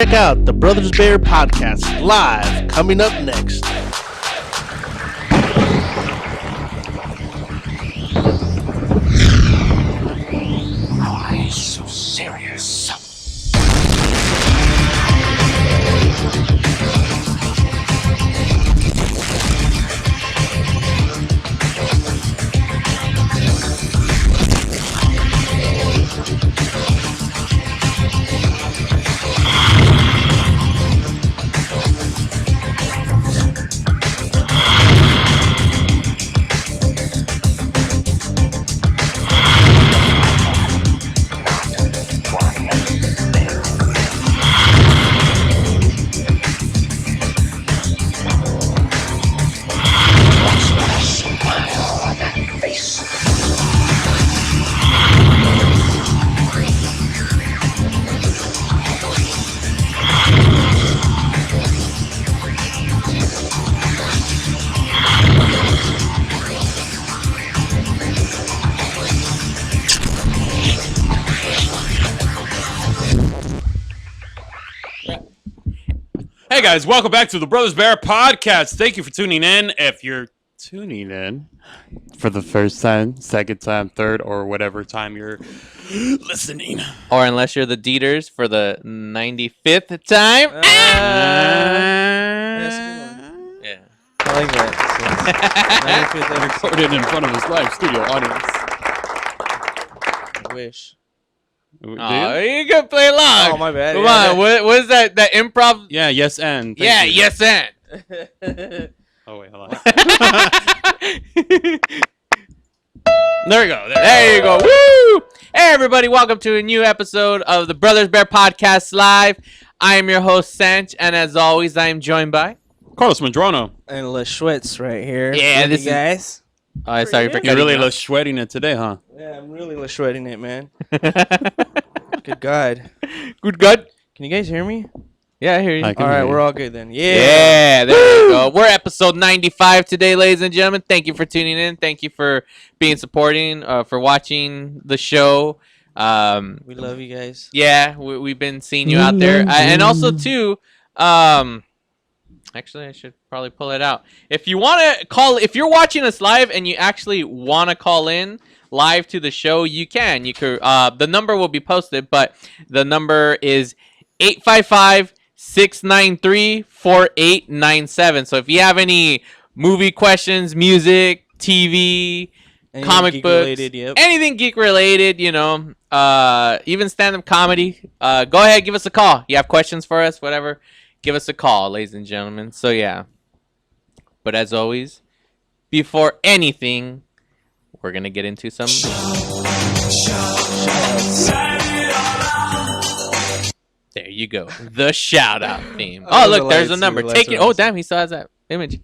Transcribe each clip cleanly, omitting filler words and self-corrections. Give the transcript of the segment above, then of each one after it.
check out the Brothers Bear Podcast live coming up next. Why so serious? Hey guys, welcome back to the Brothers Bear Podcast. Thank you for tuning in. If you're tuning in for the first time, second time, third, or whatever time you're listening. Or unless you're the Dieters for the 95th time. That's a good one. Yeah. I like that. So 95th episode. Recorded in front of his live studio audience. I wish. Do you? Oh, you can play along. Oh, my bad. Come Yeah. on. What is that improv? Yeah, yes, and. Thank Yeah, you. yes, and. Oh, wait, hold on. There we go. There you go. Woo! Hey, everybody. Welcome to a new episode of the Brothers Bear Podcast Live. I am your host, Sanch, and as always, I am joined by... Carlos Madrono. And Schwitz right here. Yeah, with this you is- guys. Oh, I sorry for You're cutting really you off. sweating it today, huh? Yeah, I'm really sweating it, man. Good God. Good God. Can you guys hear me? Yeah, I hear you. I can All right, hear you. we're all good then. Yeah. Yeah, there you go. We're episode 95 today, ladies and gentlemen. Thank you for tuning in. Thank you for being supporting, for watching the show. We love you guys. Yeah, we've been seeing you out there. And also, too, actually, I should probably pull it out. If you want to call, if you're watching us live and you actually want to call in live to the show, you can. You could. The number will be posted, but the number is 855-693-4897. So if you have any movie questions, music, TV, Anything comic geek books, related, yep. anything geek related, you know, even stand-up comedy, go ahead, give us a call. You have questions for us, whatever, give us a call, ladies and gentlemen. So yeah, but as always, before anything, we're gonna get into some there you go, the shout out theme. Oh, the look, there's a lights, number. the lights Taking, are oh awesome. damn, he still has that image.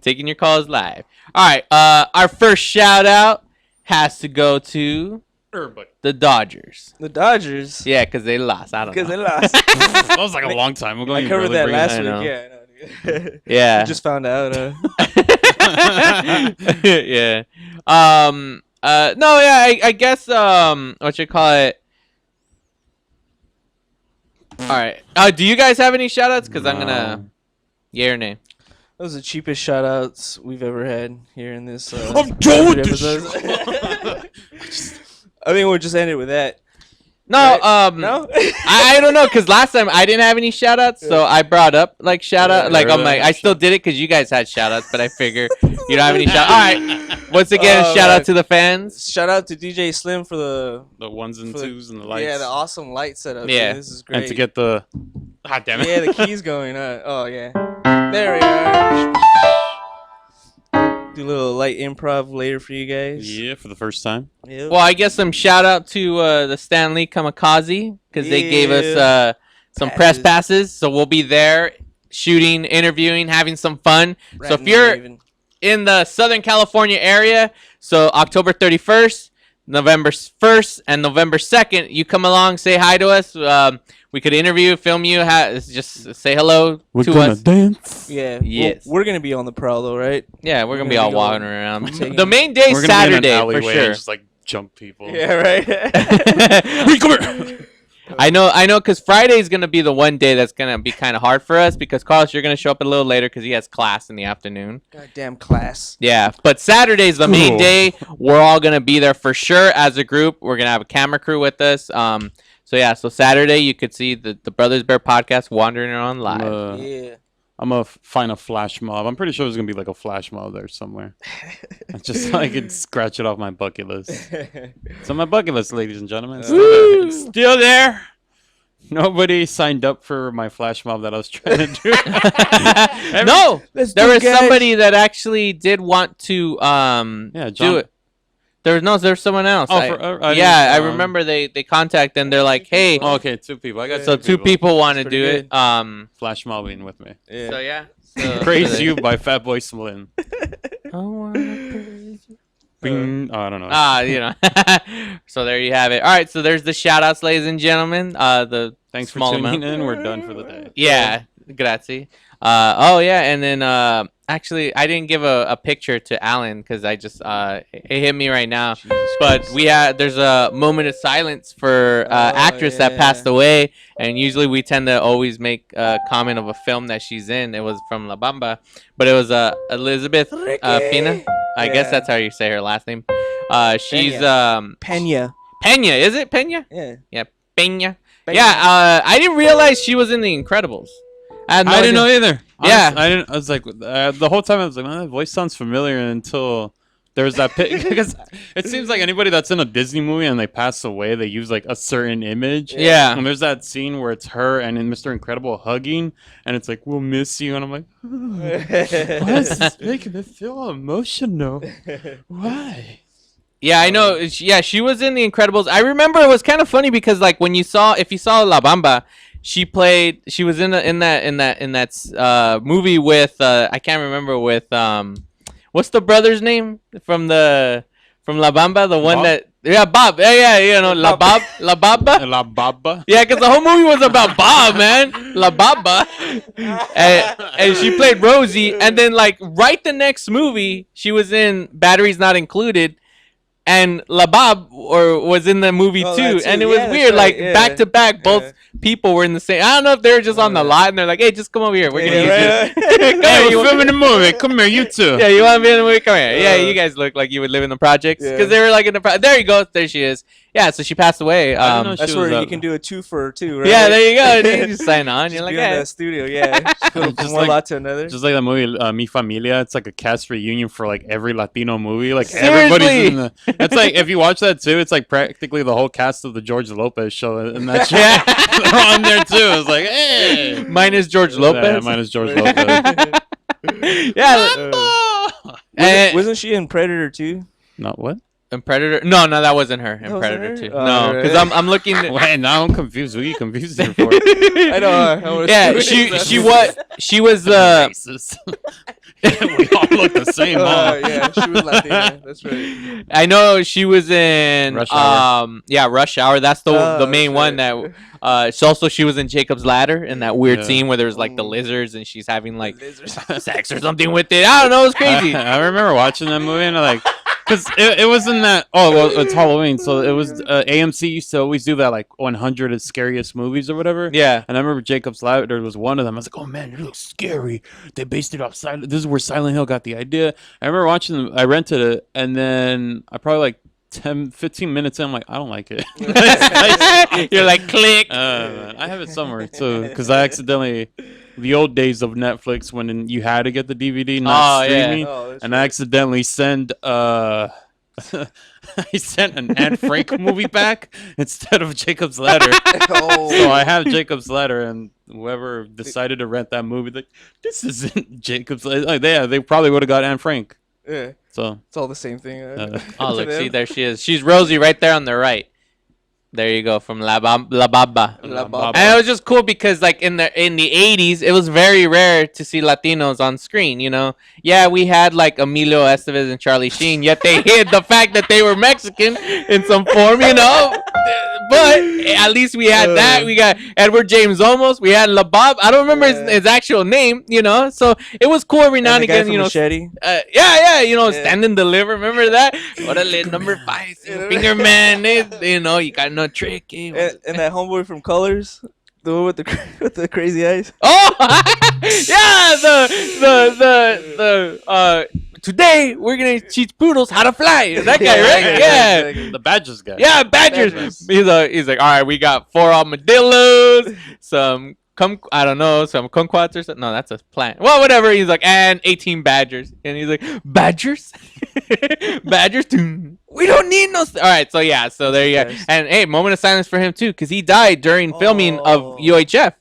Taking your calls live. All right, our first shout out has to go to the Dodgers. The Dodgers. Yeah, because they lost. I don't Because know. they lost. That was like a long time ago. I You covered really that bring it last I week. know. Yeah, I know, dude. Yeah. I just found out. Yeah. No, yeah, I guess what you call it. All right. Do you guys have any shout outs? Because I'm gonna yay or nay. Those are the cheapest shout outs we've ever had here in this. I'm done with this episodes. I think we'll just end it with that. No, Right? No? I don't know, because last time I didn't have any shout outs, so I brought up like shout out. Like I'm like, I still did it because you guys had shout outs, but I figure you don't have any shout. All right. Once again, Oh, shout out man. to the fans. Shout out to DJ Slim for the ones and for the- twos and the lights. Yeah, the awesome light setup. Yeah. Yeah, this is great. And to get the... God damn it. Yeah, the keys going. Oh yeah, there we are. Do a little light improv later for you guys. Yeah, for the first time. Yep. Well, I guess some shout out to the Stanley Kamikaze because they gave us some press passes, so we'll be there shooting, interviewing, having some fun. So if Ratting you're and raving. in the Southern California area, so October 31st, November 1st, and November 2nd, you come along, say hi to us. We could interview, film you, just say hello to us. dance. Yeah. Yes. We're gonna be on the prowl though, right? Yeah, we're gonna be gonna all be walking going- around. taking- The main day We're is gonna be in an Saturday for alleyway sure. and just like jump people. Yeah, right. Hey, come here. I know, because Friday is gonna be the one day that's gonna be kind of hard for us because Carlos, you're gonna show up a little later because he has class in the afternoon. Goddamn class. Yeah, but Saturday's the main day. We're all gonna be there for sure as a group. We're gonna have a camera crew with us. So Saturday you could see the Brothers Bear podcast wandering around live. Yeah. I'm gonna find a flash mob. I'm pretty sure there's gonna be like a flash mob there somewhere. Just so I could scratch it off my bucket list. It's on my bucket list, ladies and gentlemen. It's still there. Nobody signed up for my flash mob that I was trying to do. No, Let's there do was it, guys. somebody that actually did want to do it. There's someone else. Oh, I remember they contacted and they're like, hey, Oh, okay, 2 people. I got so two people want to That's do pretty it. flash mobbing with me. Yeah. So yeah. So, Praise You by Fatboy Slim. you. Bing. Oh, I don't know. You know. So there you have it. All right, so there's the shout outs, ladies and gentlemen. The Thanks for small tuning amount. in. We're done for the day. Yeah, grazie. And then actually I didn't give a picture to Alan because I just it hit me right now. But there's a moment of silence for actress that passed away, and usually we tend to always make a comment of a film that she's in. It was from La Bamba, but it was Elizabeth Pina. I guess that's how you say her last name. She's Pena. Pena. Is it Pena? Yeah. Yeah, Pena. Yeah, I didn't realize she was in The Incredibles. I didn't know either. Yeah. I didn't. I was like, the whole time I was like, man, that voice sounds familiar until there was that because it seems like anybody that's in a Disney movie and they pass away, they use like a certain image. Yeah. And there's that scene where it's her and Mr. Incredible hugging, and it's like, we'll miss you, and I'm like, why is this making me feel emotional? Why? Yeah, I know. Yeah, she was in The Incredibles. I remember it was kind of funny because like if you saw La Bamba, she was in that movie with I can't remember with what's the brother's name from La Bamba, the one Bob? Bob. Yeah, you know, La Bamba. La Baba. Yeah, because the whole movie was about Bob, man. La Bamba. And she played Rosie. And then, like, right the next movie, she was in Batteries Not Included. And La Bab was in the movie too. And it was weird. Like, back to back, both people were in the same. I don't know if they were just on the lot and they're like, hey, just come over here. We're going to use you. Hey, we're filming a movie. Come here, you two. Yeah, you want to be in the movie? Come here. Yeah, you guys look like you would live in the projects. Because they were like in the there you go. There she is. Yeah, so she passed away. That's where you can do a 2 for 2, right? Yeah, there you go. You just sign on. You're like, in hey. the studio, yeah. Just go from one lot to another. Just like that movie, Mi Familia. It's like a cast reunion for like every Latino movie. Like Seriously? everybody's in the. It's like if you watch that too, it's like practically the whole cast of the George Lopez show, and that shit. They're on there too. It's like, hey, Minus George Lopez. Yeah, minus George Lopez. Yeah. Wasn't she in Predator 2? Not what? In Predator? No, that wasn't her. In That wasn't Predator her? 2. Oh, No, right. because I'm looking. Wait, now I'm confused. Who are you confused her for? I know. Yeah, she was Racist. We all look the same, huh? Yeah, she was Latina. That's right. I know she was in Rush Hour. Rush Hour. That's the main that's one right. that she was in Jacob's Ladder in that weird Yeah. scene where there was like the lizards and she's having like sex or something with it. I don't know, it was crazy. I remember watching that movie and I like, because it was in that. Oh, well, it's Halloween, so it was AMC used to always do that like 100 scariest movies or whatever. Yeah. And I remember Jacob's Ladder was one of them. I was like, oh man, it looks scary. They based it off Silent. This is where Silent Hill got the idea. I remember watching them. I rented it, and then I probably like 10-15 minutes in, I'm like, I don't like it. You're like, click. I have it somewhere too, because I accidentally, the old days of Netflix when you had to get the DVD, not streaming, and I accidentally sent I sent an Anne Frank movie back instead of Jacob's Ladder. So I have Jacob's Ladder, and whoever decided to rent that movie, like, this isn't Jacob's Ladder. Like, they probably would have got Anne Frank. Yeah. So It's all the same thing. Oh, look, see, there she is. She's Rosie right there on the right. There you go, from La Bamba. And it was just cool because, like, in the 80s, it was very rare to see Latinos on screen, you know? Yeah, we had, like, Emilio Estevez and Charlie Sheen, yet they hid the fact that they were Mexican in some form, you know? But at least we had that. We got Edward James Olmos. We had LaBob. I don't remember his actual name, you know? So it was cool every now and again, you know? Machete. You know, Stand and Deliver. Remember that? Orale, number 5, Finger Man. You know, you got to know no tricky. And that homeboy from Colors, the one with the with the crazy eyes. Oh, yeah, the today we're gonna teach poodles how to fly. That guy, right? Yeah. The Badgers guy. Yeah, badgers. He's like, all right, we got 4 armadillos, some I don't know, some kumquats or something. No, that's a plant. Well, whatever. He's like, and 18 badgers, and he's like, badgers, badgers. We don't need no. All right, so yeah, so there you go. And hey, moment of silence for him too, because he died during filming of UHF.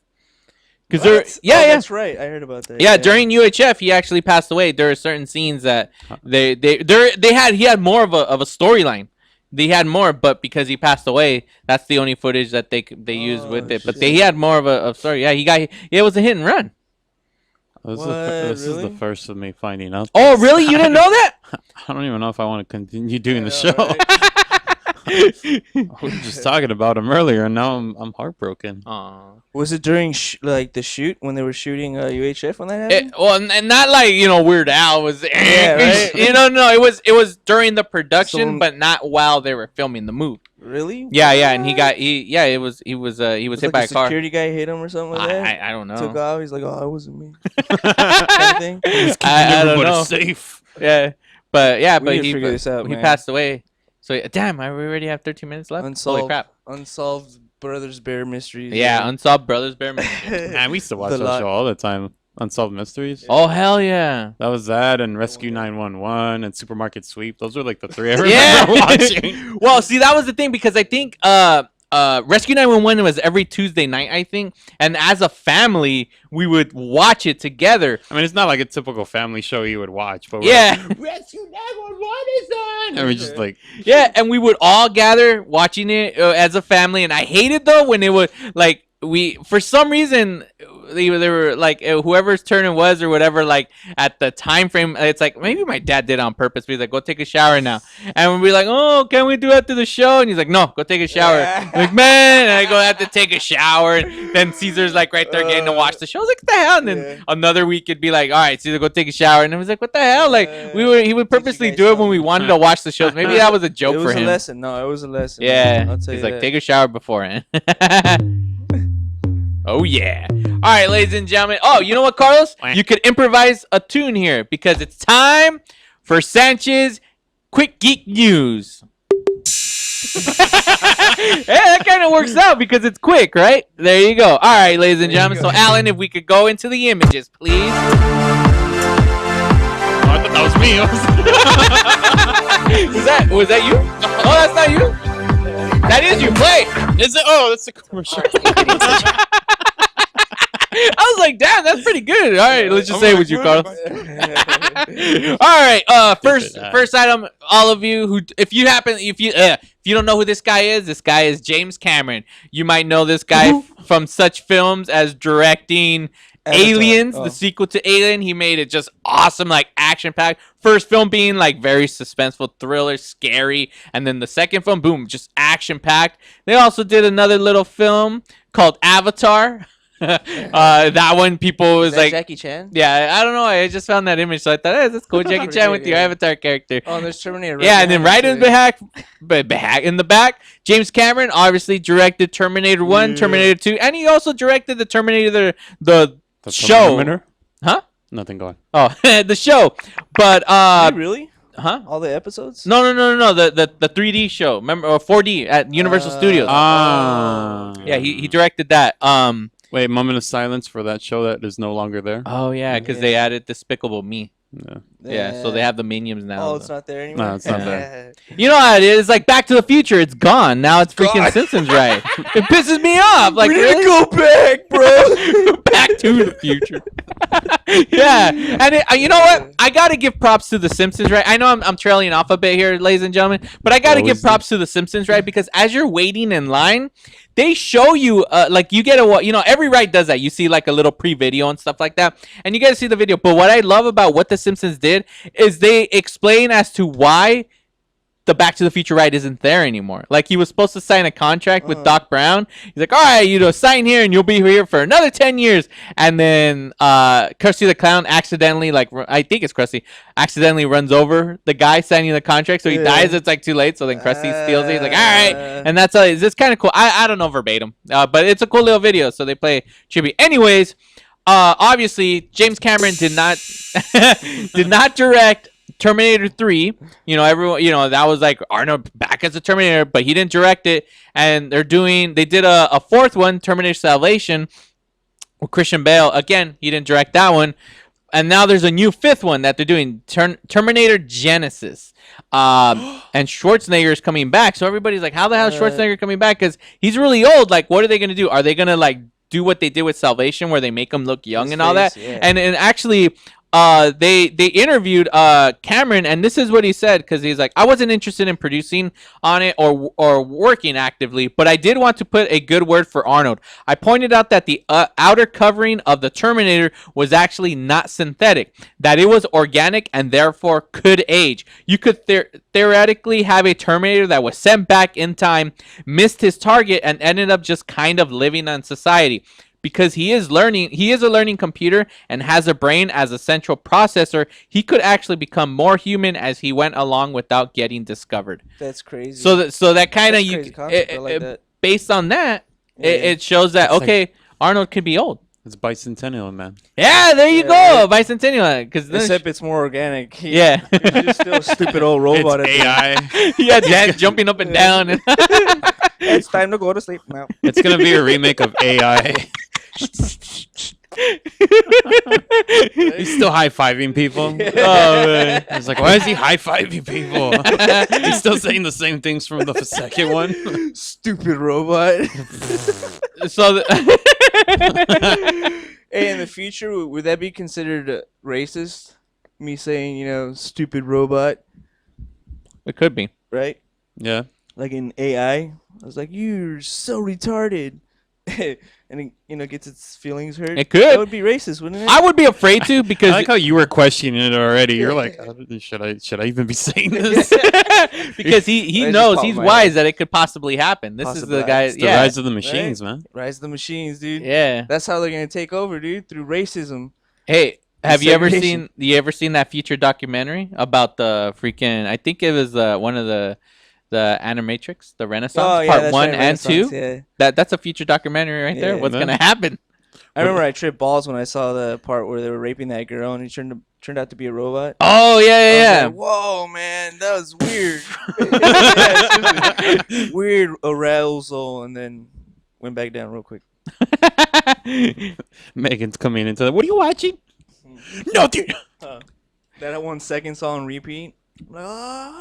Because that's right. I heard about that. Yeah, during UHF, he actually passed away. There are certain scenes that he had more of a storyline. They had more, but because he passed away, that's the only footage that they used with it. But he had more of a story. Yeah, it was a hit and run. This is the first of me finding out. Oh, really? You didn't know that? I don't even know if I want to continue doing the show. Right? We were just talking about him earlier, and now I'm heartbroken. Was it during the shoot when they were shooting UHF when that happened? And not like Weird Al was. Yeah, right? No, it was during the production, but not while they were filming the movie. Really? Yeah, and he was hit by a car. Security guy hit him or something like that. I don't know. Took off. He's like, "Oh, it wasn't me." Kind of thing. I don't know. Safe. Yeah, but need to figure this out, he man. passed away. So damn, we already have 13 minutes left. Holy crap! Unsolved Brothers Bear Mysteries. Yeah, Unsolved Brothers Bear Mysteries. Man, we used to watch that show all the time. Unsolved Mysteries. Oh hell yeah! That was that, and Rescue 911, and Supermarket Sweep. Those were like the 3 I remember watching. Well, see, that was the thing because I think Rescue 911 was every Tuesday night, I think, and as a family, we would watch it together. I mean, it's not like a typical family show you would watch, but Rescue 911 is on. And we're just like, and we would all gather watching it as a family, and I hated though when it would like for some reason they were like whoever's turn it was or whatever, like at the time frame, it's like maybe my dad did it on purpose, but he's like, go take a shower now, and we'd be like, oh, can we do it after the show? And he's like, no, go take a shower. I'm like, man, and I go have to take a shower, and then Caesar's like right there getting to watch the show. I was like, what the hell? And then another week it'd be like, all right, Caesar, go take a shower, and I was like, what the hell? Like he would purposely do it when we wanted to watch the shows. Maybe that was a joke for him. It was a lesson. No, it was a lesson. Yeah, I'll tell he's you like, that. take a shower beforehand. Oh yeah! All right, ladies and gentlemen. Oh, you know what, Carlos? You could improvise a tune here because it's time for Sanchez Quick Geek News. Hey, that kind of works out because it's quick, right? There you go. All right, ladies and gentlemen. So, Alan, if we could go into the images, please. oh, I thought that was me. Was that you? Oh, that's not you. That is you. Play. Is it? Oh, that's a commercial. I was like, damn, that's pretty good. All right, let's just say it was you, Carlos. All right, first item, all of you who, if you don't know who this guy is James Cameron. You might know this guy from such films as directing Avatar. Aliens, the sequel to Alien. He made it just awesome, like action-packed. First film being like very suspenseful, thriller, scary, and then the second film, boom, just action-packed. They also did another little film called Avatar. That one, people was like Jackie Chan. Yeah, I don't know. I just found that image, so I thought, hey, that's cool. Jackie Chan with your Avatar character. Oh, there's Terminator. Right, yeah, and then right in the back, James Cameron obviously directed Terminator 1, Terminator 2, and he also directed the Terminator the show. Terminator? Huh? Nothing going. Oh, the show. But Did he really? Huh? All the episodes? No. The 3D show. Remember, or 4D at Universal Studios. Yeah, he directed that. Wait, moment of silence for that show that is no longer there. Oh yeah, because they added Despicable Me. Yeah. Yeah, so they have the Minions now. Oh, it's not there anymore? No, it's not there. You know how it is? Like Back to the Future, it's gone. Now it's freaking Simpsons, right? It pisses me off. Like, we need really? to go back, bro. Back to the Future. Yeah, and you know what? I gotta give props to the Simpsons, right? I know I'm trailing off a bit here, ladies and gentlemen, but I gotta give props to the Simpsons, right? Because as you're waiting in line, they show you, like you get every ride does that. You see like a little pre-video and stuff like that, and you get to see the video. But what I love about what the Simpsons did is they explain as to why the Back to the Future ride isn't there anymore. Like, he was supposed to sign a contract with Doc Brown. He's like, all right, sign here and you'll be here for another 10 years. And then Krusty the Clown accidentally, I think it's Krusty, accidentally runs over the guy signing the contract. So he dies. It's like too late. So then Krusty steals it. He's like, all right. And that's how it's kind of cool. I don't know verbatim, but it's a cool little video. So they play tribute. Anyways, obviously, James Cameron did not direct Terminator 3, everyone, that was like Arnold back as a Terminator, but he didn't direct it. And they did a fourth one, Terminator Salvation, with Christian Bale. Again, he didn't direct that one. And now there's a new fifth one that they're doing, Terminator Genesis. And Schwarzenegger is coming back. So everybody's like, how the hell is Schwarzenegger coming back? Because he's really old. Like, what are they going to do? Are they going to do what they did with Salvation, where they make him look young and all that? Yeah. And actually, they interviewed Cameron, and this is what he said, because he's like, I wasn't interested in producing on it or working actively, but I did want to put a good word for Arnold. I pointed out that the outer covering of the Terminator was actually not synthetic, that it was organic and therefore could age. You could theoretically have a Terminator that was sent back in time, missed his target, and ended up just kind of living on society. Because he is a learning computer and has a brain as a central processor, he could actually become more human as he went along without getting discovered. That's crazy. So that kind of based on that, it shows that Arnold could be old. It's bicentennial, man. Yeah, there you go, bicentennial. Except it's more organic. Yeah, it's just still a stupid old robot. It's AI. Yeah, Dan jumping up and down. It's time to go to sleep now. It's gonna be a remake of AI. He's still high-fiving people. Oh man, I was like, why is he high-fiving people? He's still saying the same things from the second one. Stupid robot. So hey, in the future, would that be considered racist? Me saying, stupid robot? It could be. Right? Yeah. Like in AI, I was like, you're so retarded. And it gets its feelings hurt. It could. That would be racist, wouldn't it? I would be afraid to, because I like how you were questioning it already. You're like, should I even be saying this? Because he knows, he's wise that it could possibly happen. This is the guy. It's the rise of the machines, man. Rise of the machines, dude. Yeah. That's how they're gonna take over, dude, through racism. Hey, have you ever seen that feature documentary about the freaking? I think it was one of the Animatrix, the Renaissance, part 1 and 2. Yeah. That's a future documentary right there. What's gonna happen? I remember I tripped balls when I saw the part where they were raping that girl and he turned out to be a robot. Oh yeah. Like, whoa, man, that was weird. Weird arousal, and then went back down real quick. Megan's coming into the. What are you watching? No, dude. That 1 second saw on repeat. All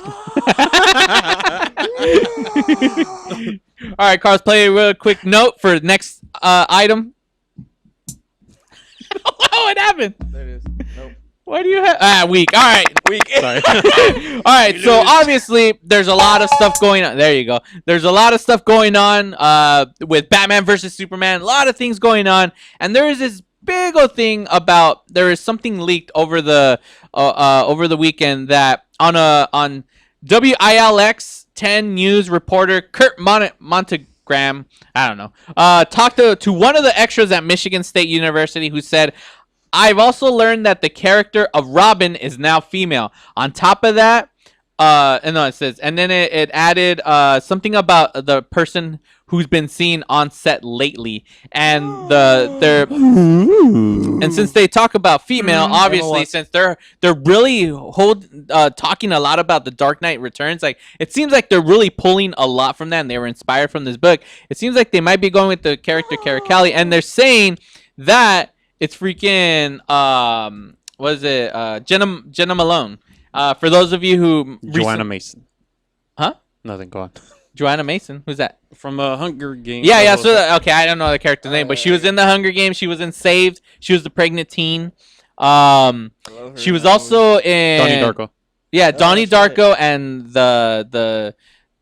right, Carlos, play a real quick note for the next item. What happened? There it is. Nope. Why do you have weak? All right, Weak. Sorry. all right. So obviously, there's a lot of stuff going on. There you go. There's a lot of stuff going on with Batman versus Superman. A lot of things going on, and there is this big old thing about there is something leaked over the weekend that on WILX 10 News reporter Kurt Montagram, I don't know, talked to one of the extras at Michigan State University who said, I've also learned that the character of Robin is now female. On top of that, it says, and then it added something about the person who's been seen on set lately, and and since they talk about female, obviously, since they're really talking a lot about the Dark Knight Returns, like it seems like they're really pulling a lot from that, and they were inspired from this book. It seems like they might be going with the character Cara Kelly, and they're saying that it's freaking what is it? Jenna Malone. For those of you who Joanna Mason. Huh? Nothing. Go on. Joanna Mason. Who's that? From Hunger Games. Yeah. So okay, I don't know the character's name, but she was in the Hunger Games. She was in Saved. She was the pregnant teen. She was also in Donnie Darko. Yeah, Donnie Darko and the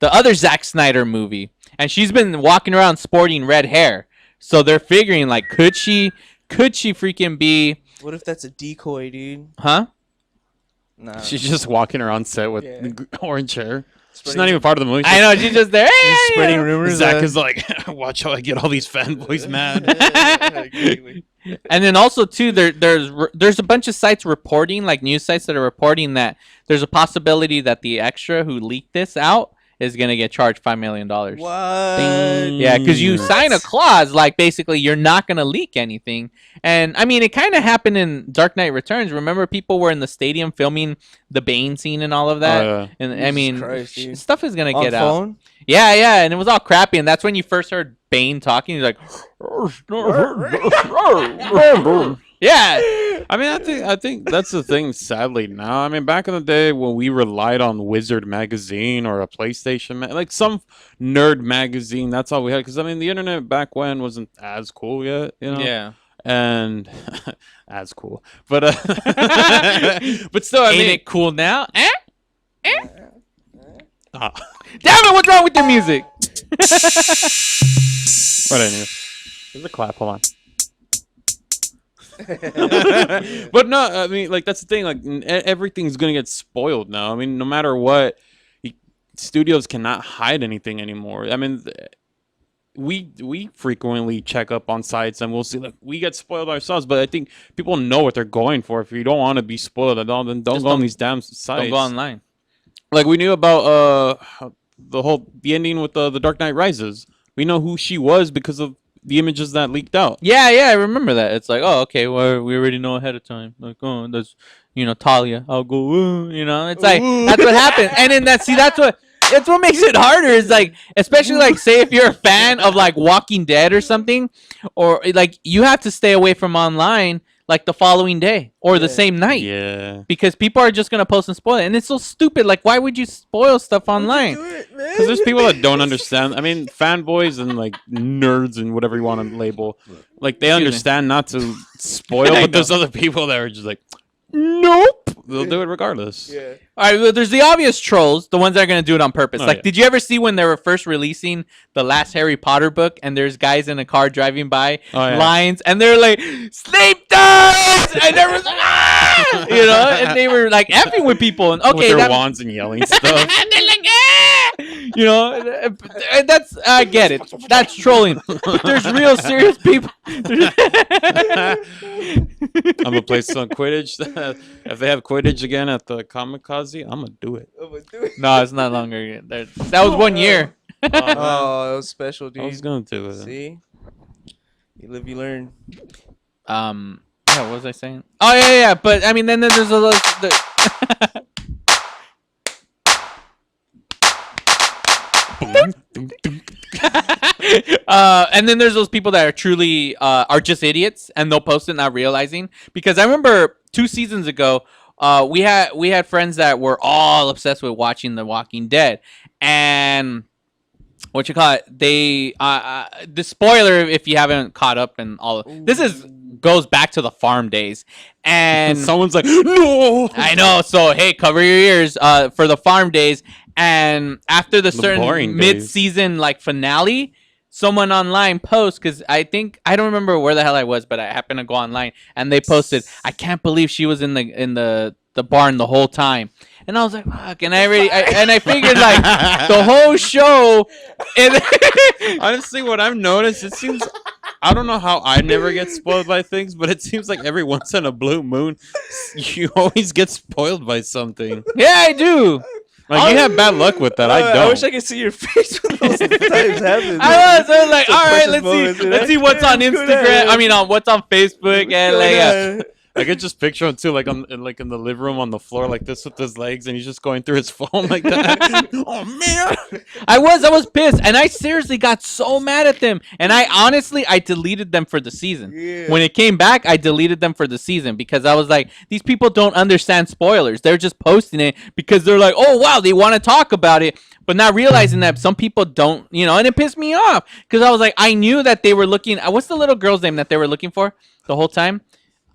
other Zack Snyder movie, and she's been walking around sporting red hair. So they're figuring like, could she freaking be? What if that's a decoy, dude? Huh? Nah. She's just walking around set with orange hair. She's not even part of the movie. I know she's just there. Just spreading rumors. Zach is like, watch how I get all these fanboys mad. And then also too, there's a bunch of sites reporting, like news sites that are reporting that there's a possibility that the extra who leaked this out is gonna get charged $5 million. What? Yeah, because you sign a clause like basically you're not gonna leak anything. And I mean, it kind of happened in Dark Knight Returns. Remember, people were in the stadium filming the Bane scene and all of that. Oh, yeah. And I Jesus mean, Christ, dude. stuff is gonna On get out. phone? Yeah, and it was all crappy, and that's when you first heard Bane talking. He's like, yeah. I mean, I think that's the thing. Sadly, now, I mean, back in the day when we relied on Wizard magazine or a PlayStation, like some nerd magazine, that's all we had. Because I mean, the internet back when wasn't as cool yet, you know. Yeah. And as cool, but but still, I Ain't mean, it cool now? ah. Damn it! What's wrong with the music? But anyway, there's a clap. Hold on. But no, I mean, like that's the thing. Like everything's gonna get spoiled now. I mean, no matter what, studios cannot hide anything anymore. I mean, we frequently check up on sites and we'll see like we get spoiled ourselves. But I think people know what they're going for. If you don't want to be spoiled at all, then don't go on these damn sites. Don't go online. Like we knew about the ending with the Dark Knight Rises. We know who she was because of the images that leaked out. Yeah, I remember that. It's like, oh, okay, well, we already know ahead of time. Like, oh, that's, Talia. I'll go, It's like, that's what happened. And then that's what makes it harder is like, especially like, say if you're a fan of like Walking Dead or something, or like you have to stay away from online like the following day or the same night. Yeah. Because people are just going to post and spoil it. And it's so stupid. Like, why would you spoil stuff online? Because there's people that don't understand. I mean, fanboys and like nerds and whatever you want to label, like they understand not to spoil, but there's other people that are just like, nope. They'll do it regardless. Yeah. All right, well, there's the obvious trolls, the ones that are going to do it on purpose. Oh, like, yeah. did you ever see when they were first releasing the last Harry Potter book and there's guys in a car driving by, lines, and they're like, Snape dies! And everyone's like, ah! And they were like effing with people. And okay, with their wands and yelling stuff. and they're like, that's, I get it. That's trolling. But there's real serious people. I'm gonna play some Quidditch. If they have Quidditch again at the Kamikaze, I'm gonna do it. No, it's not longer. That was 1 year. Oh, that was special, dude. I was gonna do it. See? You live, you learn. Yeah, what was I saying? Oh, yeah. But, I mean, then there's a little... And then there's those people that are truly are just idiots and they'll post it not realizing. Because I remember 2 seasons ago, we had friends that were all obsessed with watching The Walking Dead, and they the spoiler if you haven't caught up and all this goes back to the farm days, and someone's like, no, I know. So hey, cover your ears for the farm days. And after the certain mid-season like finale, someone online posts, because I don't remember where the hell I was, but I happened to go online and they posted, I can't believe she was in the barn the whole time. And I was like, fuck. And I figured like the whole show. And honestly, what I've noticed, it seems, I don't know how I never get spoiled by things, but it seems like every once in a blue moon, you always get spoiled by something. Yeah, I do. Like, you have bad luck with that. I don't. I wish I could see your face when those times happen. I was like, all right, let's see what's on Instagram. I mean, what's on Facebook, and like. I could just picture him too, like in the living room on the floor, like this with his legs, and he's just going through his phone like that. Oh man, I was pissed, and I seriously got so mad at them, and I deleted them for the season. Yeah. When it came back, I deleted them for the season because I was like, these people don't understand spoilers. They're just posting it because they're like, oh wow, they want to talk about it, but not realizing that some people don't, and it pissed me off because I was like, I knew that they were looking. What's the little girl's name that they were looking for the whole time?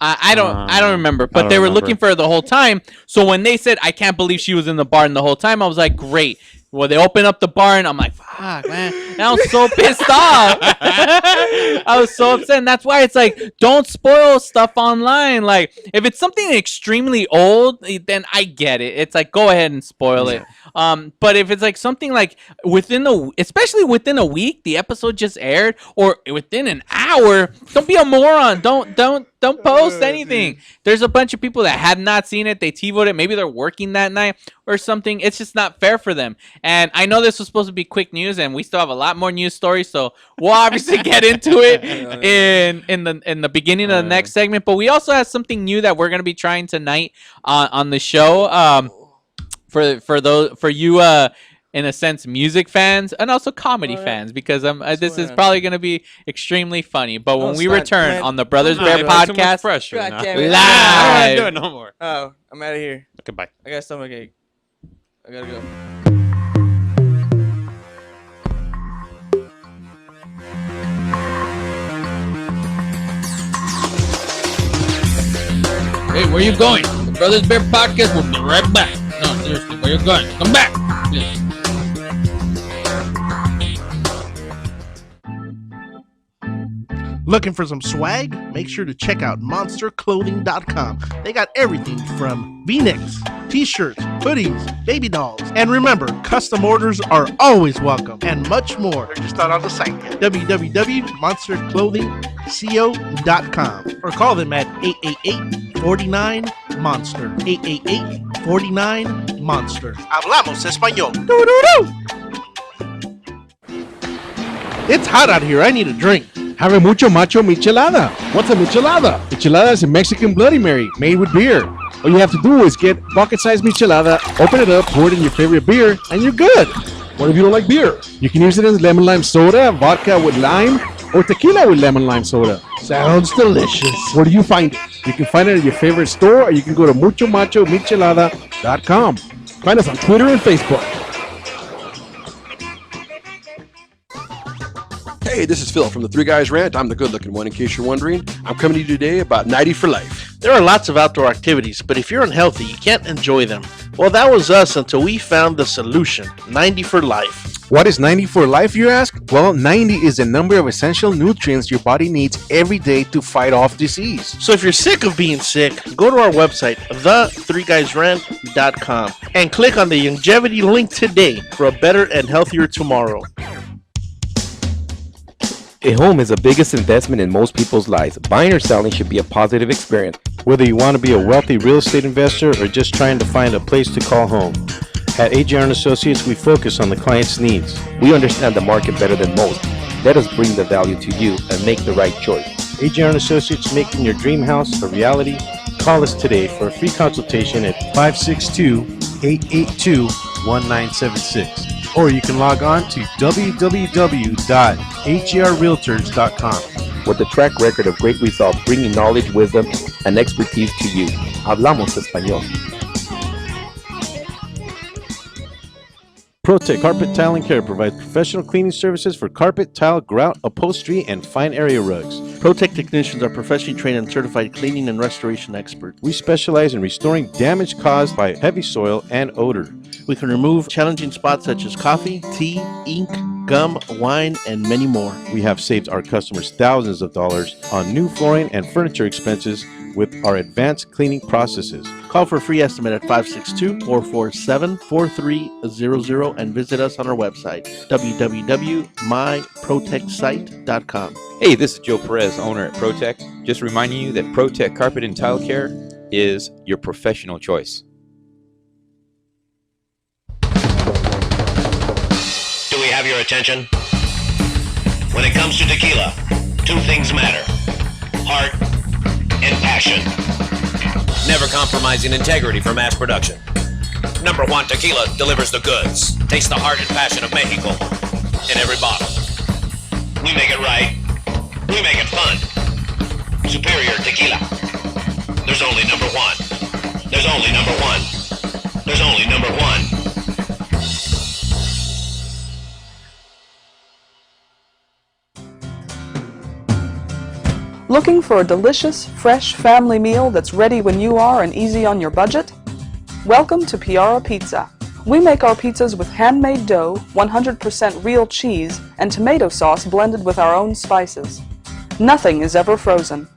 I don't remember, but they were looking for her the whole time. So when they said, I can't believe she was in the barn the whole time, I was like, great. Well, they open up the bar, and I'm like, fuck, man. And I was so pissed off. I was so upset. And that's why it's like, don't spoil stuff online. Like, if it's something extremely old, then I get it. It's like, go ahead and spoil it. But if it's like something like especially within a week, the episode just aired, or within an hour, don't be a moron. Don't post anything. There's a bunch of people that have not seen it. They TiVoed it. Maybe they're working that night or something. It's just not fair for them. And I know this was supposed to be quick news, and we still have a lot more news stories. So we'll obviously get into it in the beginning of the next segment. But we also have something new that we're gonna be trying tonight on the show. For you in a sense, music fans and also comedy fans, because this is probably going to be extremely funny. But when we return on the Brothers Bear podcast, pressure God now. damn it. I don't live. do it no more. Oh, I'm out of here. Okay, bye. I got a stomachache. I gotta go. Hey, where you going? The Brothers Bear Podcast will be right back. No, seriously, where you going? Come back. Please. Looking for some swag? Make sure to check out monsterclothing.com. They got everything from V-necks, t-shirts, hoodies, baby dolls. And remember, custom orders are always welcome, and much more. They're just not on the site yet. www.monsterclothingco.com or call them at 888-49-MONSTER. 888-49-MONSTER. Hablamos español. Doo-doo-doo. It's hot out here. I need a drink. Have a mucho macho michelada. What's a michelada? Michelada is a Mexican Bloody Mary made with beer. All you have to do is get bucket-sized michelada, open it up, pour it in your favorite beer, and you're good. What if you don't like beer? You can use it as lemon lime soda, vodka with lime, or tequila with lemon lime soda. Sounds delicious. Where do you find it? You can find it at your favorite store, or you can go to muchomachomichelada.com. Find us on Twitter and Facebook. Hey, this is Phil from the Three Guys Rant. I'm the good-looking one, in case you're wondering. I'm coming to you today about 90 for life. There are lots of outdoor activities, but if you're unhealthy, you can't enjoy them. Well, that was us until we found the solution, 90 for life. What is 90 for life, you ask? Well, 90 is the number of essential nutrients your body needs every day to fight off disease. So if you're sick of being sick, go to our website, the3guysrant.com, and click on the longevity link today for a better and healthier tomorrow. A home is the biggest investment in most people's lives. Buying or selling should be a positive experience. Whether you want to be a wealthy real estate investor or just trying to find a place to call home. At AJR & Associates, we focus on the client's needs. We understand the market better than most. Let us bring the value to you and make the right choice. AJR & Associates, making your dream house a reality. Call us today for a free consultation at 562-882-1976. Or you can log on to www.hrrealtors.com. With a track record of great results, bringing knowledge, wisdom, and expertise to you. Hablamos español. ProTech Carpet Tile and Care provides professional cleaning services for carpet, tile, grout, upholstery, and fine area rugs. ProTech technicians are professionally trained and certified cleaning and restoration experts. We specialize in restoring damage caused by heavy soil and odor. We can remove challenging spots such as coffee, tea, ink, gum, wine, and many more. We have saved our customers thousands of dollars on new flooring and furniture expenses with our advanced cleaning processes. Call for a free estimate at 562-447-4300 and visit us on our website, www.myprotectsite.com. Hey, this is Joe Perez, owner at ProTech. Just reminding you that ProTech Carpet and Tile Care is your professional choice. Do we have your attention? When it comes to tequila, two things matter: heart and passion. Never compromising integrity for mass production. Number one Tequila delivers the goods. Taste the heart and passion of Mexico in every bottle. We make it right. We make it fun. Superior Tequila. There's only number one. There's only number one. There's only number one. Looking for a delicious, fresh family meal that's ready when you are and easy on your budget? Welcome to Piara Pizza, We make our pizzas with handmade dough, 100% real cheese, and tomato sauce blended with our own spices. Nothing is ever frozen.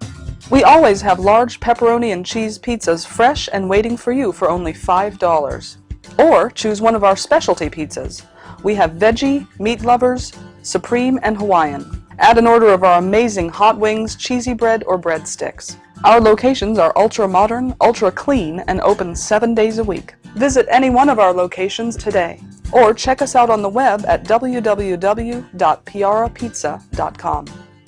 We always have large pepperoni and cheese pizzas fresh and waiting for you for only $5. Or choose one of our specialty pizzas. We have veggie, meat lovers, supreme, and Hawaiian. Add an order of our amazing hot wings, cheesy bread, or breadsticks. Our locations are ultra modern, ultra clean, and open 7 days a week. Visit any one of our locations today, or check us out on the web at www.piarapizza.com.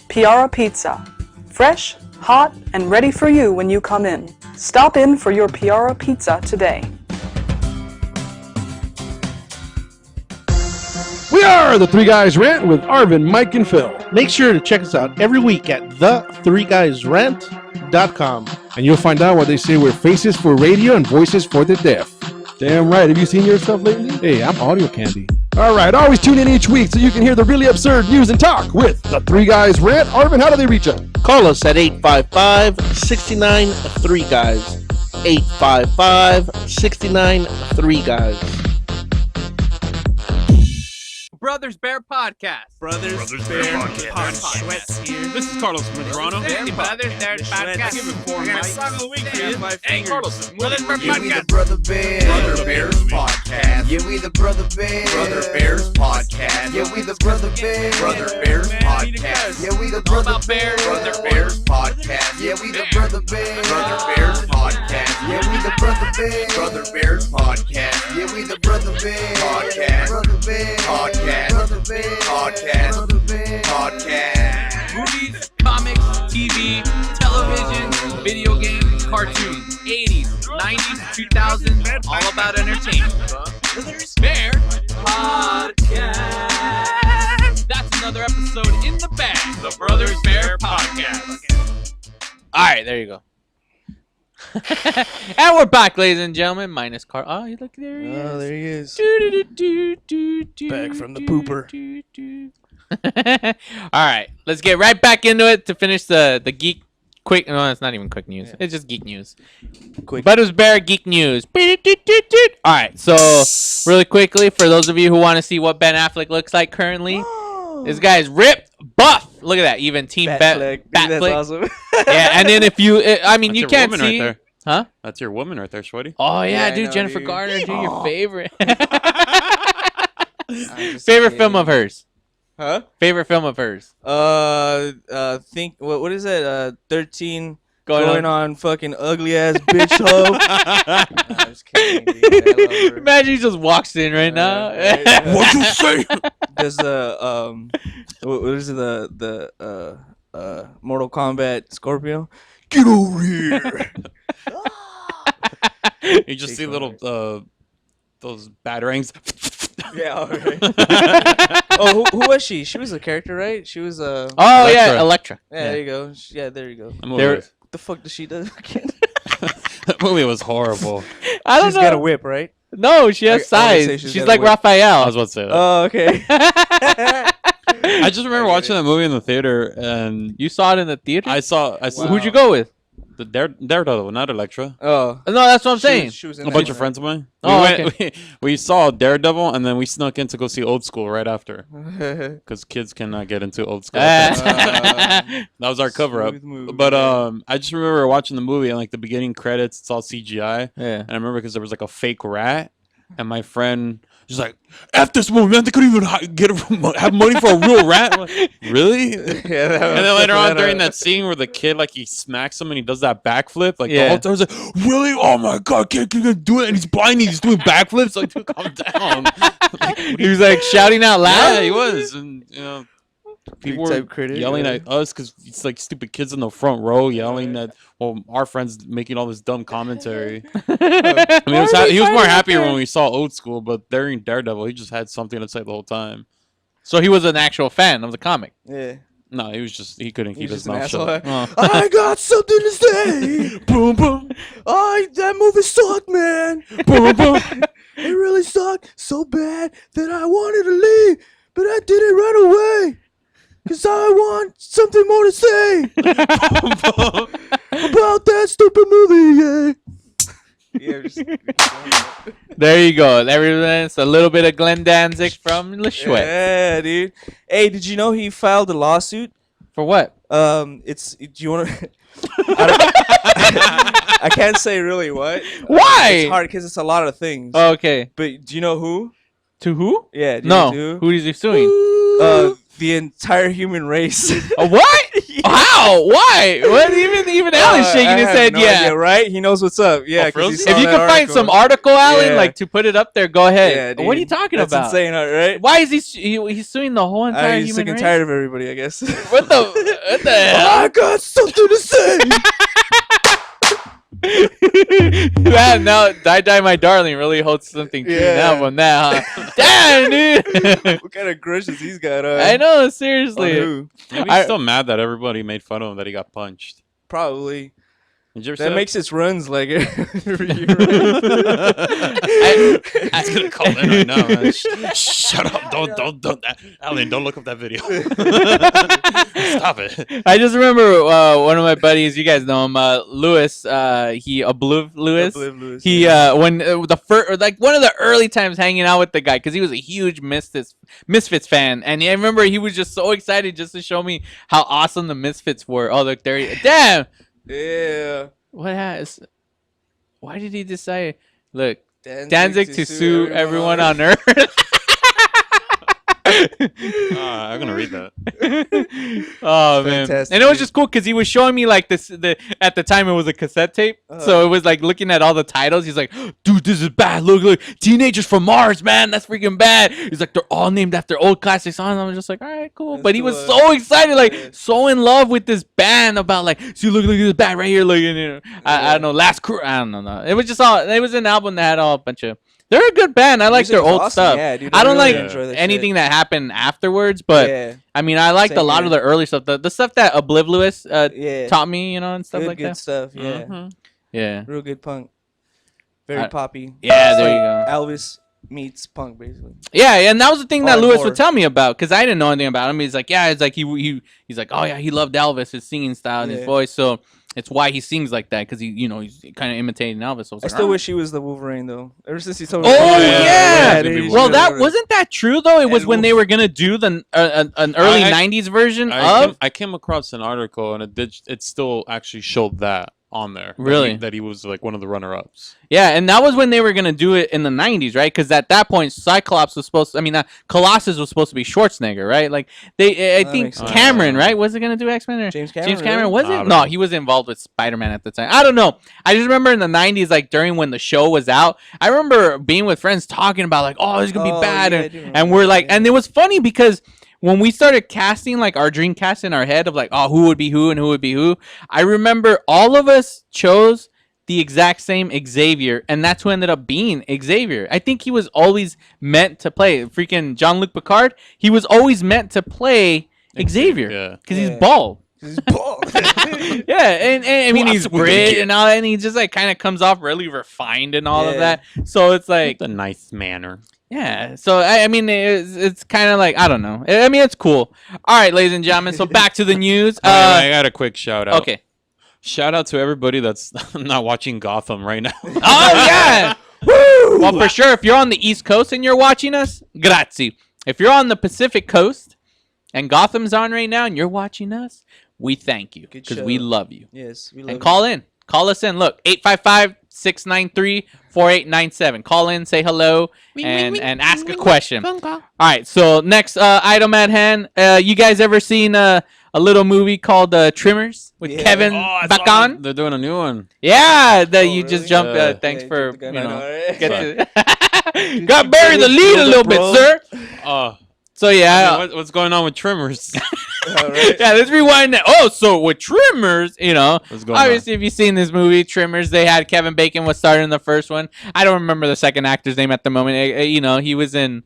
Piara Pizza. Fresh, hot, and ready for you when you come in. Stop in for your Piara Pizza today. We are the Three Guys Rant with Arvin, Mike, and Phil. Make sure to check us out every week at the3guysrant.com. And you'll find out what they say we're faces for radio and voices for the deaf. Damn right. Have you seen yourself lately? Hey, I'm audio candy. All right. Always tune in each week so you can hear the really absurd news and talk with the Three Guys Rant. Arvin, how do they reach us? Call us at 855-69-3-GUYS. 855-69-3-GUYS. Brothers Bear Podcast. Brothers Bear Podcast. This is Carlos from Toronto. Brothers Bear Podcast. Give it 4 Mike. Song of the week, Hey, Carlos. Brothers Bear Yeah, we the Podcast. Brother Bears Podcast. Yeah, we the Brother Bears Podcast. Yeah, we the Brother Bears Podcast. Yeah, we the Brother Bears Podcast. Yeah, we the Brother Bears Podcast. Yeah, we the Brother Bears Podcast. Yeah, we the Brother Bears Podcast. Movies, comics, TV, television, video games, cartoons, 80s, 90s, 2000s, all about entertainment. Brothers Bear Podcast. That's another episode in the bag. The Brothers Bear Podcast. All right, there you go. And we're back, ladies and gentlemen. Minus Car. Oh, you look there. He Oh, is. there he is. Back from the pooper. All right, let's get right back into it to finish the geek quick. No, it's not even quick news. It's just geek news. Quick. Brothers Bear geek news. All right, so really quickly for those of you who want to see what Ben Affleck looks like currently, this guy is ripped, buff. Look at that, even Team Batfleck. Dude, that's Batfleck. awesome. Yeah, and then if you, I mean, That's you your can't woman see, right there. huh? That's your woman right there, Shweddy. Oh yeah, Yeah, I dude, know, Jennifer dude. Garner, dude, your favorite. I'm just Favorite kidding. film of hers. Huh? Favorite film of hers. Think what is it? 13 Going going on. on fucking ugly ass bitch hoe. Nah, I'm just kidding, dude. I love her. Imagine he just walks in right now. Right. What'd you say? Does the what is it, the Mortal Kombat Scorpio? Get over here. You just see little those batarangs. Yeah, all right. Oh, who was she? She was a character, right? She was a. Oh yeah, Electra. Yeah, there you go. Yeah, there you go. That movie was- What the fuck does she do again? that movie was horrible. I don't She's know. got a whip, right? No, she has I always say size. she's She's got a like whip. I was Raphael. about to say that. Oh, okay. I just remember watching that movie in the theater, and You saw it in the theater. I saw Who'd you go with? the Daredevil, not Elektra. Oh, No, that's what I'm saying. She was in A that bunch one, of friends of mine. Oh, we saw Daredevil, and then we snuck in to go see Old School right after, right? because kids cannot get into Old School. Ah. That was our cover up. Smooth movie, But man. I just remember watching the movie and like the beginning credits, it's all CGI, Yeah. and I remember because there was like a fake rat, and my friend was like, "F this movie, man! They couldn't even have money for a real rat." I'm like, really? Yeah, And then later on during that scene where the kid like he smacks him and he does that backflip, like the Yeah. whole time I was like, "Really? Oh my god, can't do it!" And he's blind, he's doing backflips. Like, dude, calm down. He was like shouting out loud. Yeah, he was, and you know, people were Big-time critic, yelling yeah. at us because it's like stupid kids in the front row yelling at our friends making all this dumb commentary. I mean, he was more happier when we saw Old School, but during Daredevil, he just had something to say the whole time. So he was an actual fan of the comic. Yeah. No, he couldn't keep He's his just an mouth shut. asshole. Oh. I got something to say. Boom, boom, That movie sucked, man. boom, boom. It really sucked so bad that I wanted to leave, but I didn't run away. Cause I want something more to say about that stupid movie, yeah. Yeah, There you go. Everyone's a little bit of Glenn Danzig from LaShue. Yeah, dude. Hey, did you know he filed a lawsuit? For what? Do you want to? I can't say really what. Why? It's hard because it's a lot of things. Okay. But do you know who? To who? Yeah. Do you No. know Who is he suing? the entire human race. What? How? Why? What? Even Alan's shaking his head. No yeah. idea, right? He knows what's up. Yeah. 'Cause he saw If you that can find some article, Alan, Yeah. like to put it up there, go ahead. Yeah, dude. What are you talking That's about? insane, right? Why is he's suing the whole entire He's human sick and race? tired of everybody, I guess. What the hell? I got something to say. Man, now Die My Darling really holds something true now on that, huh? Damn, dude. What kind of grudge has he's got? I know, seriously. On who? Maybe he's still mad that everybody made fun of him that he got punched. Probably. Did you ever That see makes its runs like every year. I was gonna call in right now. Man. Shut up! Don't, Alan, don't look up that video. Stop it. I just remember one of my buddies. You guys know him, Lewis. Obliv Lewis. Obliv Lewis, He when the first, like one of the early times hanging out with the guy, because he was a huge Misfits fan, and I remember he was just so excited just to show me how awesome the Misfits were. Oh, look there! Damn. Yeah. What has? Why did he decide? Look, Danzig Danzig to sue everyone on Earth. I'm gonna read that. Oh man, Fantastic, and it was dude. just cool because he was showing me like this. At the time it was a cassette tape, so it was like looking at all the titles. He's like, "Dude, this is bad. Look, Teenagers from Mars, man, that's freaking bad." He's like, "They're all named after old classic songs." I was just like, "All right, cool." But he was so excited, like so in love with this band about like, "See, look at this band right here. Look, I don't know, Last Crew. I don't know. It was just all. It was an album that had all a bunch of. They're a good band. I like Music their is old awesome, stuff. yeah, dude. I I don't really like enjoy that anything shit. that happened afterwards, but Yeah. I mean, I liked a Same lot of here. the early stuff. The stuff that Obliv Lewis Yeah. taught me, and stuff Good, like good that. stuff. Yeah. Mhm. Yeah. Real good punk. Very poppy. Yeah, It's there you like go. Elvis meets punk, basically. Yeah, and that was the thing that Lewis Hardcore. would tell me about, because I didn't know anything about him. He's like, yeah, it's like he's like, oh yeah, he loved Elvis, his singing style and his Yeah. voice, so it's why he sings like that, because he's kind of imitating Elvis. So I was I like, still "Alright." wish he was the Wolverine, though. Ever since he told me. Oh yeah, yeah! dude. Well, that wasn't that true though. It was when they were gonna do the an early I- '90s version I of. came across an article and it still actually showed that on there. Really? That he was like one of the runner-ups. Yeah, and that was when they were gonna do it in the '90s, right? Because at that point, Cyclops was supposed. Colossus was supposed to be Schwarzenegger, right? Like I think makes sense. Cameron, right? Was it gonna do X-Men or James James Cameron, Cameron? really? Was I it? don't No, know. he was involved with Spider-Man at the time. I don't know. I just remember in the '90s, like during when the show was out, I remember being with friends talking about like, oh, this is gonna be Oh, bad, yeah, I and, do and remember we're that, like, yeah. and it was funny because. When we started casting like our dream cast in our head of like, oh, who would be who and who would be who, I remember all of us chose the exact same Xavier, and that's who ended up being Xavier. I think he was always meant to play freaking Jean-Luc Picard. He was always meant to play Xavier Yeah. because he's Yeah. bald. He's bald. Yeah, and I mean Who he's else we gonna Brit get? and all that, and he just like kind of comes off really refined and all of Yeah. that. So it's like, The nice manner. yeah. So I mean, it's kind of like I don't know. I mean, it's cool. All right, ladies and gentlemen. So back to the news. I got a quick shout out. Okay. Shout out to everybody that's not watching Gotham right now. Oh yeah. Woo! Well, for sure, if you're on the East Coast and you're watching us, grazie. If you're on the Pacific Coast and Gotham's on right now and you're watching us, we thank you Good because show. we love you. Yes, we love And call in. Call us in. Look, 855-693-4897. Call in, say hello, and ask a question. All right, so next item at hand. You guys ever seen a little movie called Trimmers with Yeah. Kevin Bacon? They're doing a new one. Yeah, you really? just jumped. Yeah. Thanks Yeah, for, jumped the gun, I know, right? get to- got buried the lead a little bit, bro. sir. So I yeah, mean, what's going on with Trimmers? All right. yeah. Let's rewind that. Oh, so with Trimmers, What's going obviously, if you've seen this movie, Trimmers, they had Kevin Bacon was starring in the first one. I don't remember the second actor's name at the moment. He was in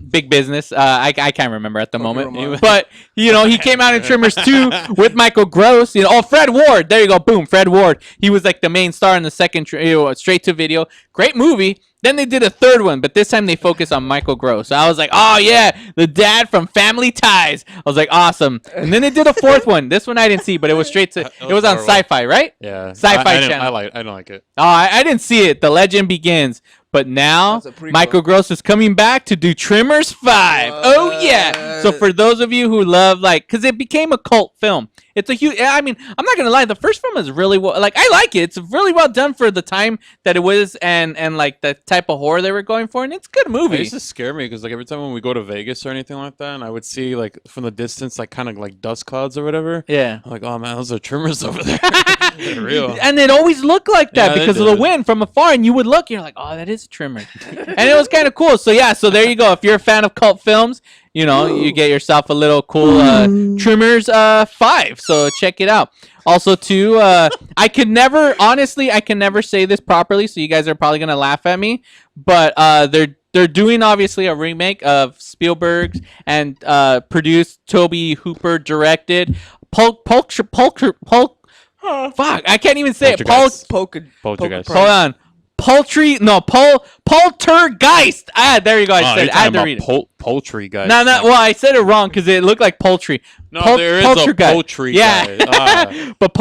Big Business. I can't remember at the moment, Romano. but he came out in Trimmers 2 with Michael Gross. Fred Ward. There you go. Boom, Fred Ward. He was like the main star in the second straight to video. Great movie. Then they did a third one, but this time they focused on Michael Gross. So I was like, oh yeah, the dad from Family Ties. I was like, awesome. And then they did a fourth one. This one I didn't see, but it was straight to. It was on horrible. Sci-Fi, right? Yeah. Sci-Fi I channel. don't like it. Oh, I didn't see it. The Legend Begins. But now That's a prequel. Michael Gross is coming back to do Tremors 5. Oh yeah. So for those of you who love because it became a cult film. It's a huge. I mean, I'm not gonna lie. The first film is really well. Like I like it. It's really well done for the time that it was, and like the type of horror they were going for. And it's a good It movie. used to scare me because like every time when we go to Vegas or anything like that, and I would see like from the distance like kind of like dust clouds or whatever. Yeah. I'm like, oh man, those are tremors over there. They're real. And it always looked like that Yeah, they because of the did. wind from afar, and you would look, you're like, oh, that is a tremor, and it was kind of cool. So yeah, so there you go. If you're a fan of cult films, you know, you get yourself a little cool Tremors 5. So check it out. Also, too, I can never say this properly, so you guys are probably gonna laugh at me, but they're doing obviously a remake of Spielberg's and produced, Toby Hooper directed, fuck, I can't even say it. Poltergeist. Hold on. Poltergeist. There you go. I said it. I had to read it. Poultry guy. No. Well, I said it wrong because it looked like poultry. No, there is a poultry Yeah. guy. But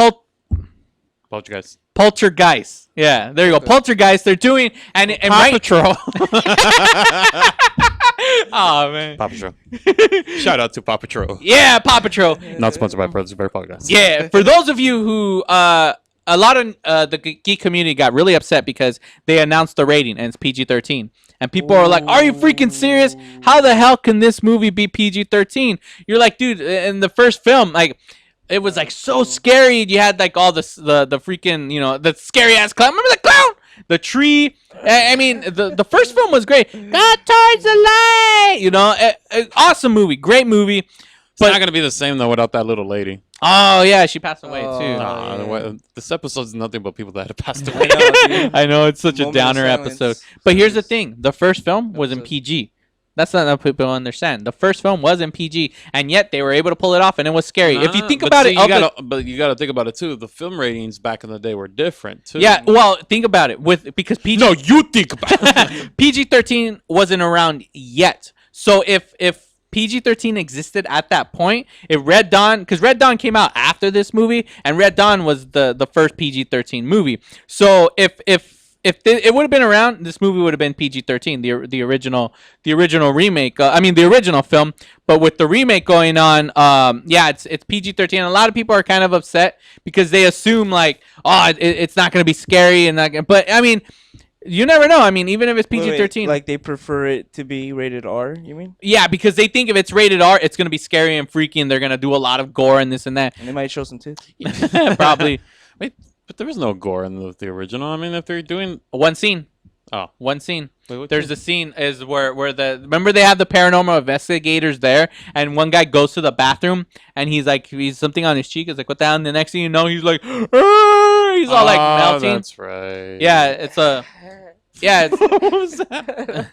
Poltergeist. Poltergeist. Yeah, there you go. Poltergeist. They're doing and Paw Patrol. Oh man. Paw Patrol. Shout out to Paw Patrol. Yeah, Paw Patrol. Not sponsored by Brothers Bear Podcast. Yeah, for those of you who a lot of the geek community got really upset because they announced the rating and it's PG-13. And people are like, are you freaking serious? How the hell can this movie be PG-13? You're like, dude, in the first film, like, it was like so scary. You had like all the freaking, you know, the scary ass clown. Remember the clown? The tree. I mean, the first film was great. God towards the light. You know, awesome movie. Great movie. It's not going to be the same, though, without that little lady. Oh, yeah, she passed away, too. Nah, this episode's nothing but people that have passed away. I know, it's such a Moment of downer silence. episode. But here's the thing. The first film was in PG. That's not what people understand. The first film was in PG, and yet they were able to pull it off, and it was scary. If you think about it... But you got to think about it, too. The film ratings back in the day were different, too. Yeah, well, think about it. Because PG... No, you think about it. PG-13 wasn't around yet. So if PG-13 existed at that point, if Red Dawn... Because Red Dawn came out after this movie, and Red Dawn was the first PG-13 movie. So if it would have been around, this movie would have been PG-13, the original remake. The original film. But with the remake going on, it's PG-13. And a lot of people are kind of upset because they assume like, it's not going to be scary and not. But I mean, you never know. I mean, even if it's PG-13, like they prefer it to be rated R. You mean? Yeah, because they think if it's rated R, it's going to be scary and freaky, and they're going to do a lot of gore and this and that. And they might show some tits. Probably. Wait. But there was no gore in the original. I mean, if they're doing one scene. Oh. One scene. Wait, There's the scene is where remember they have the paranormal investigators there, and one guy goes to the bathroom and he's something on his cheek. It's like, what the hell? And the next thing you know, he's like, "Arr!" He's all like melting. That's right. Yeah, it's a. Yeah. It's, What was that?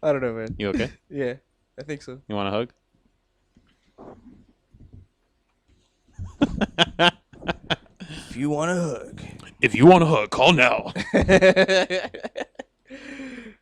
I don't know, man. You okay? Yeah, I think so. You want a hug? If you want a hug. If you want a hug, call now.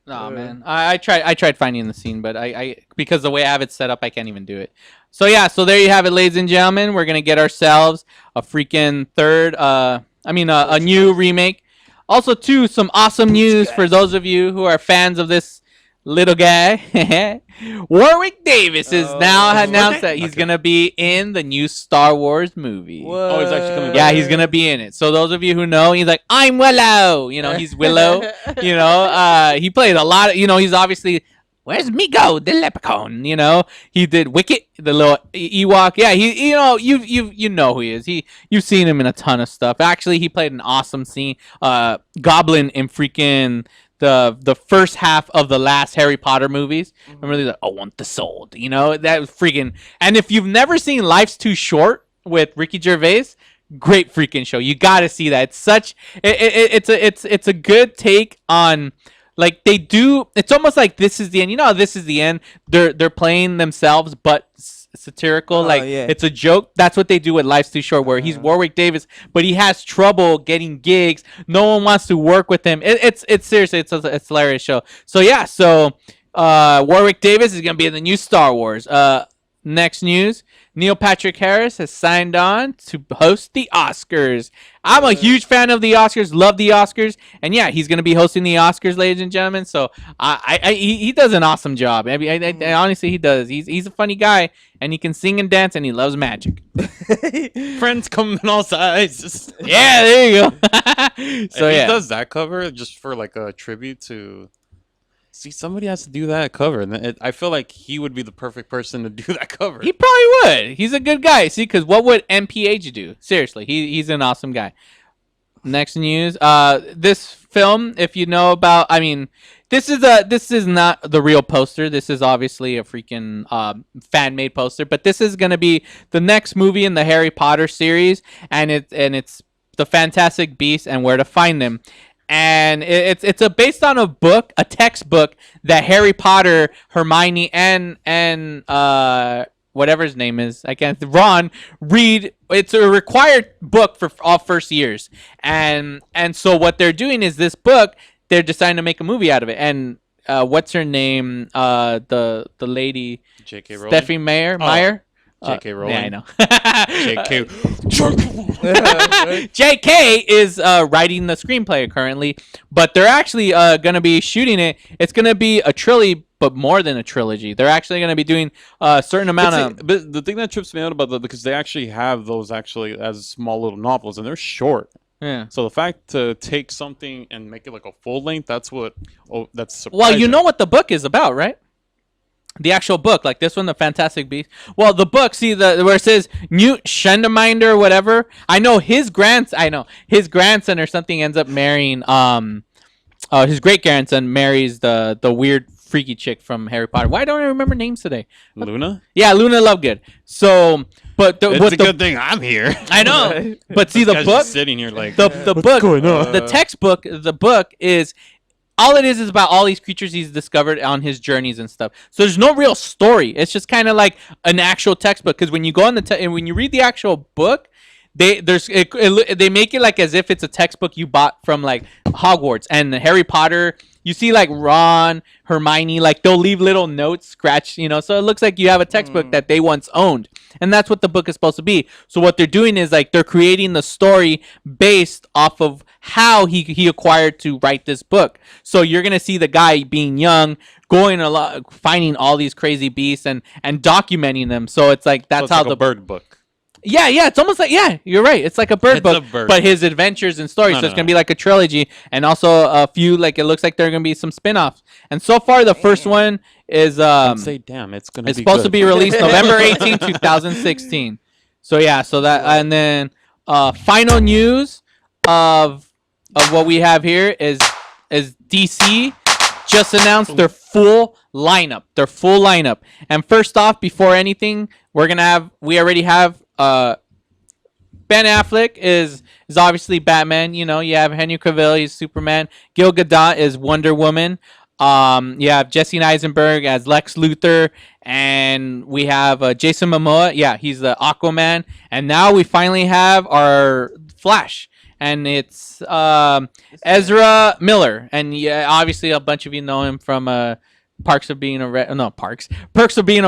No, man. I tried finding the scene, but I because the way I have it set up, I can't even do it. So yeah, so there you have it, ladies and gentlemen. We're gonna get ourselves a freaking a new remake. Also, too, some awesome news for those of you who are fans of this little guy. Warwick Davis is now announced that he's gonna be in the new Star Wars movie. What? Oh, he's actually coming back. Yeah, he's gonna be in it. So those of you who know, he's like, I'm Willow. You know, he's Willow. You know, he played a lot of. You know, he's obviously. Where's Migo, the leprechaun? You know, he did Wicket, the little Ewok. Yeah, he. You know, you know who he is. You've seen him in a ton of stuff. Actually, he played an awesome scene, Goblin in freaking. The first half of the last Harry Potter movies. Remember, he's like, I want the sword. You know, that was freaking. And if you've never seen Life's Too Short with Ricky Gervais, great freaking show. You got to see that. It's such. It's a good take on. Like they do. It's almost like This Is the End. You know how This Is the End. They're playing themselves, but satirical. It's a joke. That's what they do with Life's Too Short, where he's Warwick Davis, but he has trouble getting gigs. No one wants to work with him. It's seriously, it's a hilarious show. So yeah, Warwick Davis is gonna be in the new Star Wars. Next news. Neil Patrick Harris has signed on to host the Oscars. I'm a huge fan of the Oscars. Love the Oscars. And yeah, he's going to be hosting the Oscars, ladies and gentlemen. So he does an awesome job. Honestly, he does. He's a funny guy, and he can sing and dance, and he loves magic. Friends come in all sizes. Yeah, there you go. So If yeah, he does that cover just for like a tribute to. See, somebody has to do that cover, and I feel like he would be the perfect person to do that cover. he probably would. He's a good guy. See, because what would MPH do? Seriously, he's an awesome guy. Next news. This film, if you know about, I mean, this is not the real poster. This is obviously a freaking fan made poster, but this is gonna be the next movie in the Harry Potter series, and it's the Fantastic Beasts and Where to Find Them. And it's based on a book, a textbook that Harry Potter, Hermione, and whatever his name is, Ron read. It's a required book for all first years, and so what they're doing is this book. They're deciding to make a movie out of it. And what's her name? The lady, J.K. Rowling. Stephanie Meyer. J.K. Rowling. Yeah, I know. J.K. J.K. is writing the screenplay currently, but they're actually going to be shooting it. It's going to be a trilogy, but more than a trilogy. They're actually going to be doing a certain amount of. But the thing that trips me out about that, because they actually have those actually as small little novels, and they're short. Yeah. So the fact to take something and make it like a full length, that's surprising. Well, you know what the book is about, right? The actual book, like this one, The Fantastic Beasts. Well, the book, see where it says Newt Schneiderminder or whatever. I know his grandson or something ends up marrying his great grandson marries the weird freaky chick from Harry Potter. Why don't I remember names today? Luna? Yeah, Luna Lovegood. So, but It's a good thing I'm here. I know. But see, the Guy's book just sitting here like the book, going on? the textbook, the book is. All it is about all these creatures he's discovered on his journeys and stuff. So there's no real story. It's just kind of like an actual textbook. Because when you go on and when you read the actual book, they make it like as if it's a textbook you bought from like Hogwarts and Harry Potter. You see like Ron, Hermione, like they'll leave little notes, scratch, so it looks like you have a textbook that they once owned. And that's what the book is supposed to be. So what they're doing is like they're creating the story based off of how he acquired to write this book. So you're going to see the guy being young, going a lot, finding all these crazy beasts and documenting them. So it's like that's how the bird book. Yeah, it's almost like, you're right. It's like a bird book, but his adventures and stories. So it's going to be like a trilogy, and also a few, like, it looks like there are going to be some spin-offs. And so far, the first one is, it's supposed to be released November 18, 2016. So, yeah, and then, final news of what we have here is DC just announced their full lineup. And first off, before anything, we already have, Ben Affleck is obviously Batman. You have Henry Cavill, he's Superman. Gal Gadot is Wonder Woman. You have Jesse Eisenberg as Lex Luthor, and we have Jason Momoa. Yeah, he's the Aquaman. And now we finally have our Flash, and it's Ezra Miller. And yeah, obviously a bunch of you know him from Perks of Being a Wallflower. Perks of Being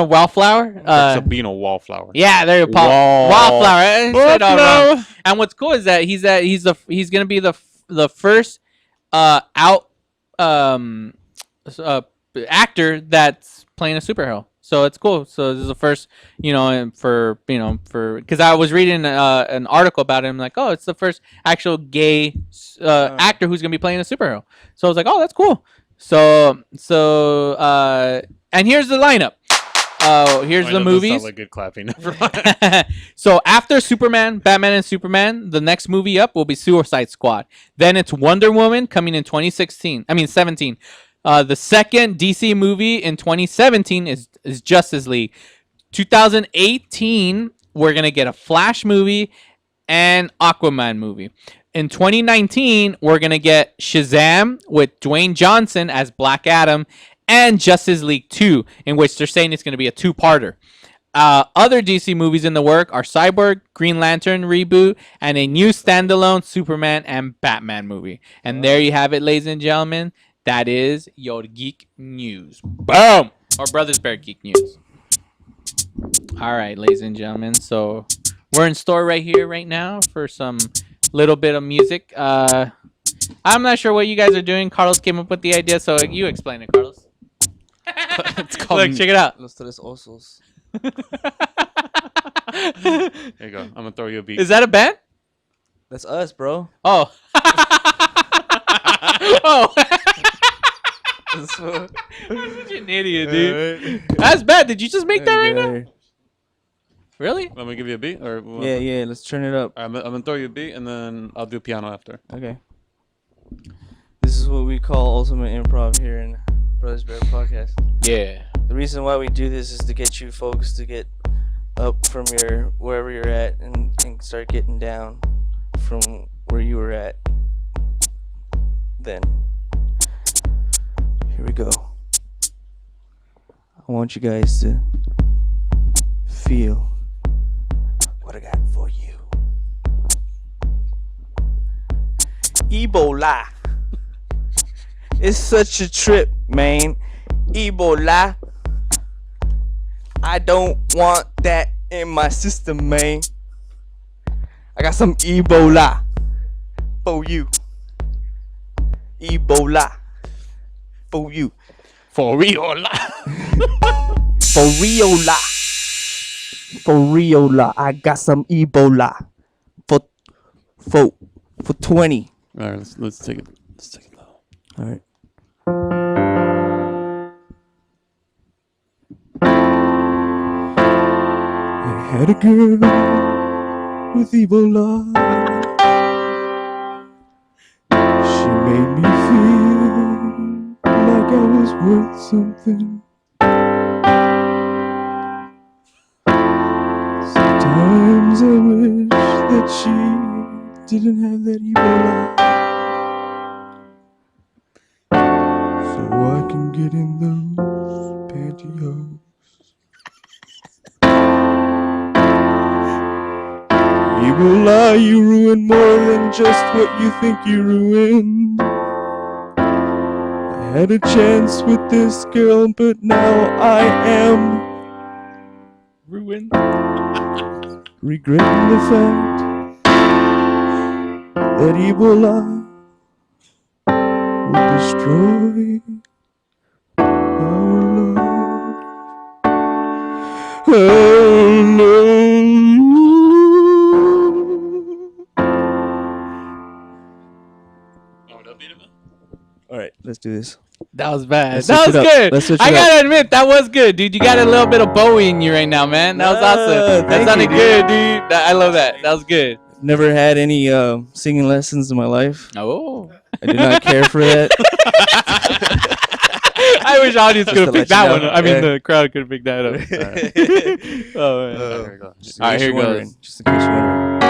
a Wallflower. Yeah, there you go. Wallflower. And what's cool is that he's gonna be the first actor that's playing a superhero. So it's cool. So this is the first, because I was reading an article about him, like, oh, it's the first actual gay actor who's gonna be playing a superhero. So I was like, oh, that's cool. So and here's the lineup. Here's the movies. Sound like good clapping. So after Batman and Superman, the next movie up will be Suicide Squad. Then it's Wonder Woman coming in 17. The second DC movie in 2017 is Justice League. 2018, we're gonna get a Flash movie and Aquaman movie. In 2019, we're going to get Shazam with Dwayne Johnson as Black Adam and Justice League 2, in which they're saying it's going to be a two-parter. Other DC movies in the work are Cyborg, Green Lantern reboot, and a new standalone Superman and Batman movie. And there you have it, ladies and gentlemen. That is your geek news. Boom! Or Brothers Bear Geek News. All right, ladies and gentlemen. So we're in store right here, right now, for some little bit of music. I'm not sure what you guys are doing. Carlos came up with the idea, so you explain it, Carlos. It's called. Look, check it out. Los Tres Osos. There you go. I'm gonna throw you a beat. Is that a band? That's us, bro. Oh. Oh. That's what- You're such an idiot, dude. That's bad. Did you just make that right now? Really? Let me give you a beat, or Yeah. Let's turn it up. I'm gonna throw you a beat, and then I'll do piano after. Okay. This is what we call ultimate improv here in Brothers Bear Podcast. Yeah. The reason why we do this is to get you folks to get up from your wherever you're at and start getting down from where you were at then. Here we go. I want you guys to feel what I got for you. Ebola. It's such a trip, man. Ebola. I don't want that in my system, man. I got some Ebola for you. Ebola for you. For real. For real. For real. I got some Ebola for 20. All right, let's take it. Let's take it low. All right. I had a girl with Ebola. She made me feel like I was worth something. Sometimes I wish that she didn't have that Ebola, so I can get in those pantyhose. Ebola, you ruin more than just what you think you ruined. I had a chance with this girl, but now I am ruined. Regretting the fact that Ebola will destroy our love. Oh no. All right, let's do this. That was bad. Let's That switch was it up. good. Let's switch I it gotta up. admit, that was good, dude. You got a little bit of Bowie in you right now, man. That was awesome. That thank sounded you, good, dude. I love that. That was good. Never had any singing lessons in my life. Oh. I did not care for that. I wish audience Just could have to picked let that you know. one. I mean, Yeah. the crowd could have picked that up. Oh, man. There we go. Just in All right, case here you're wondering. goes. Just in case you're wondering.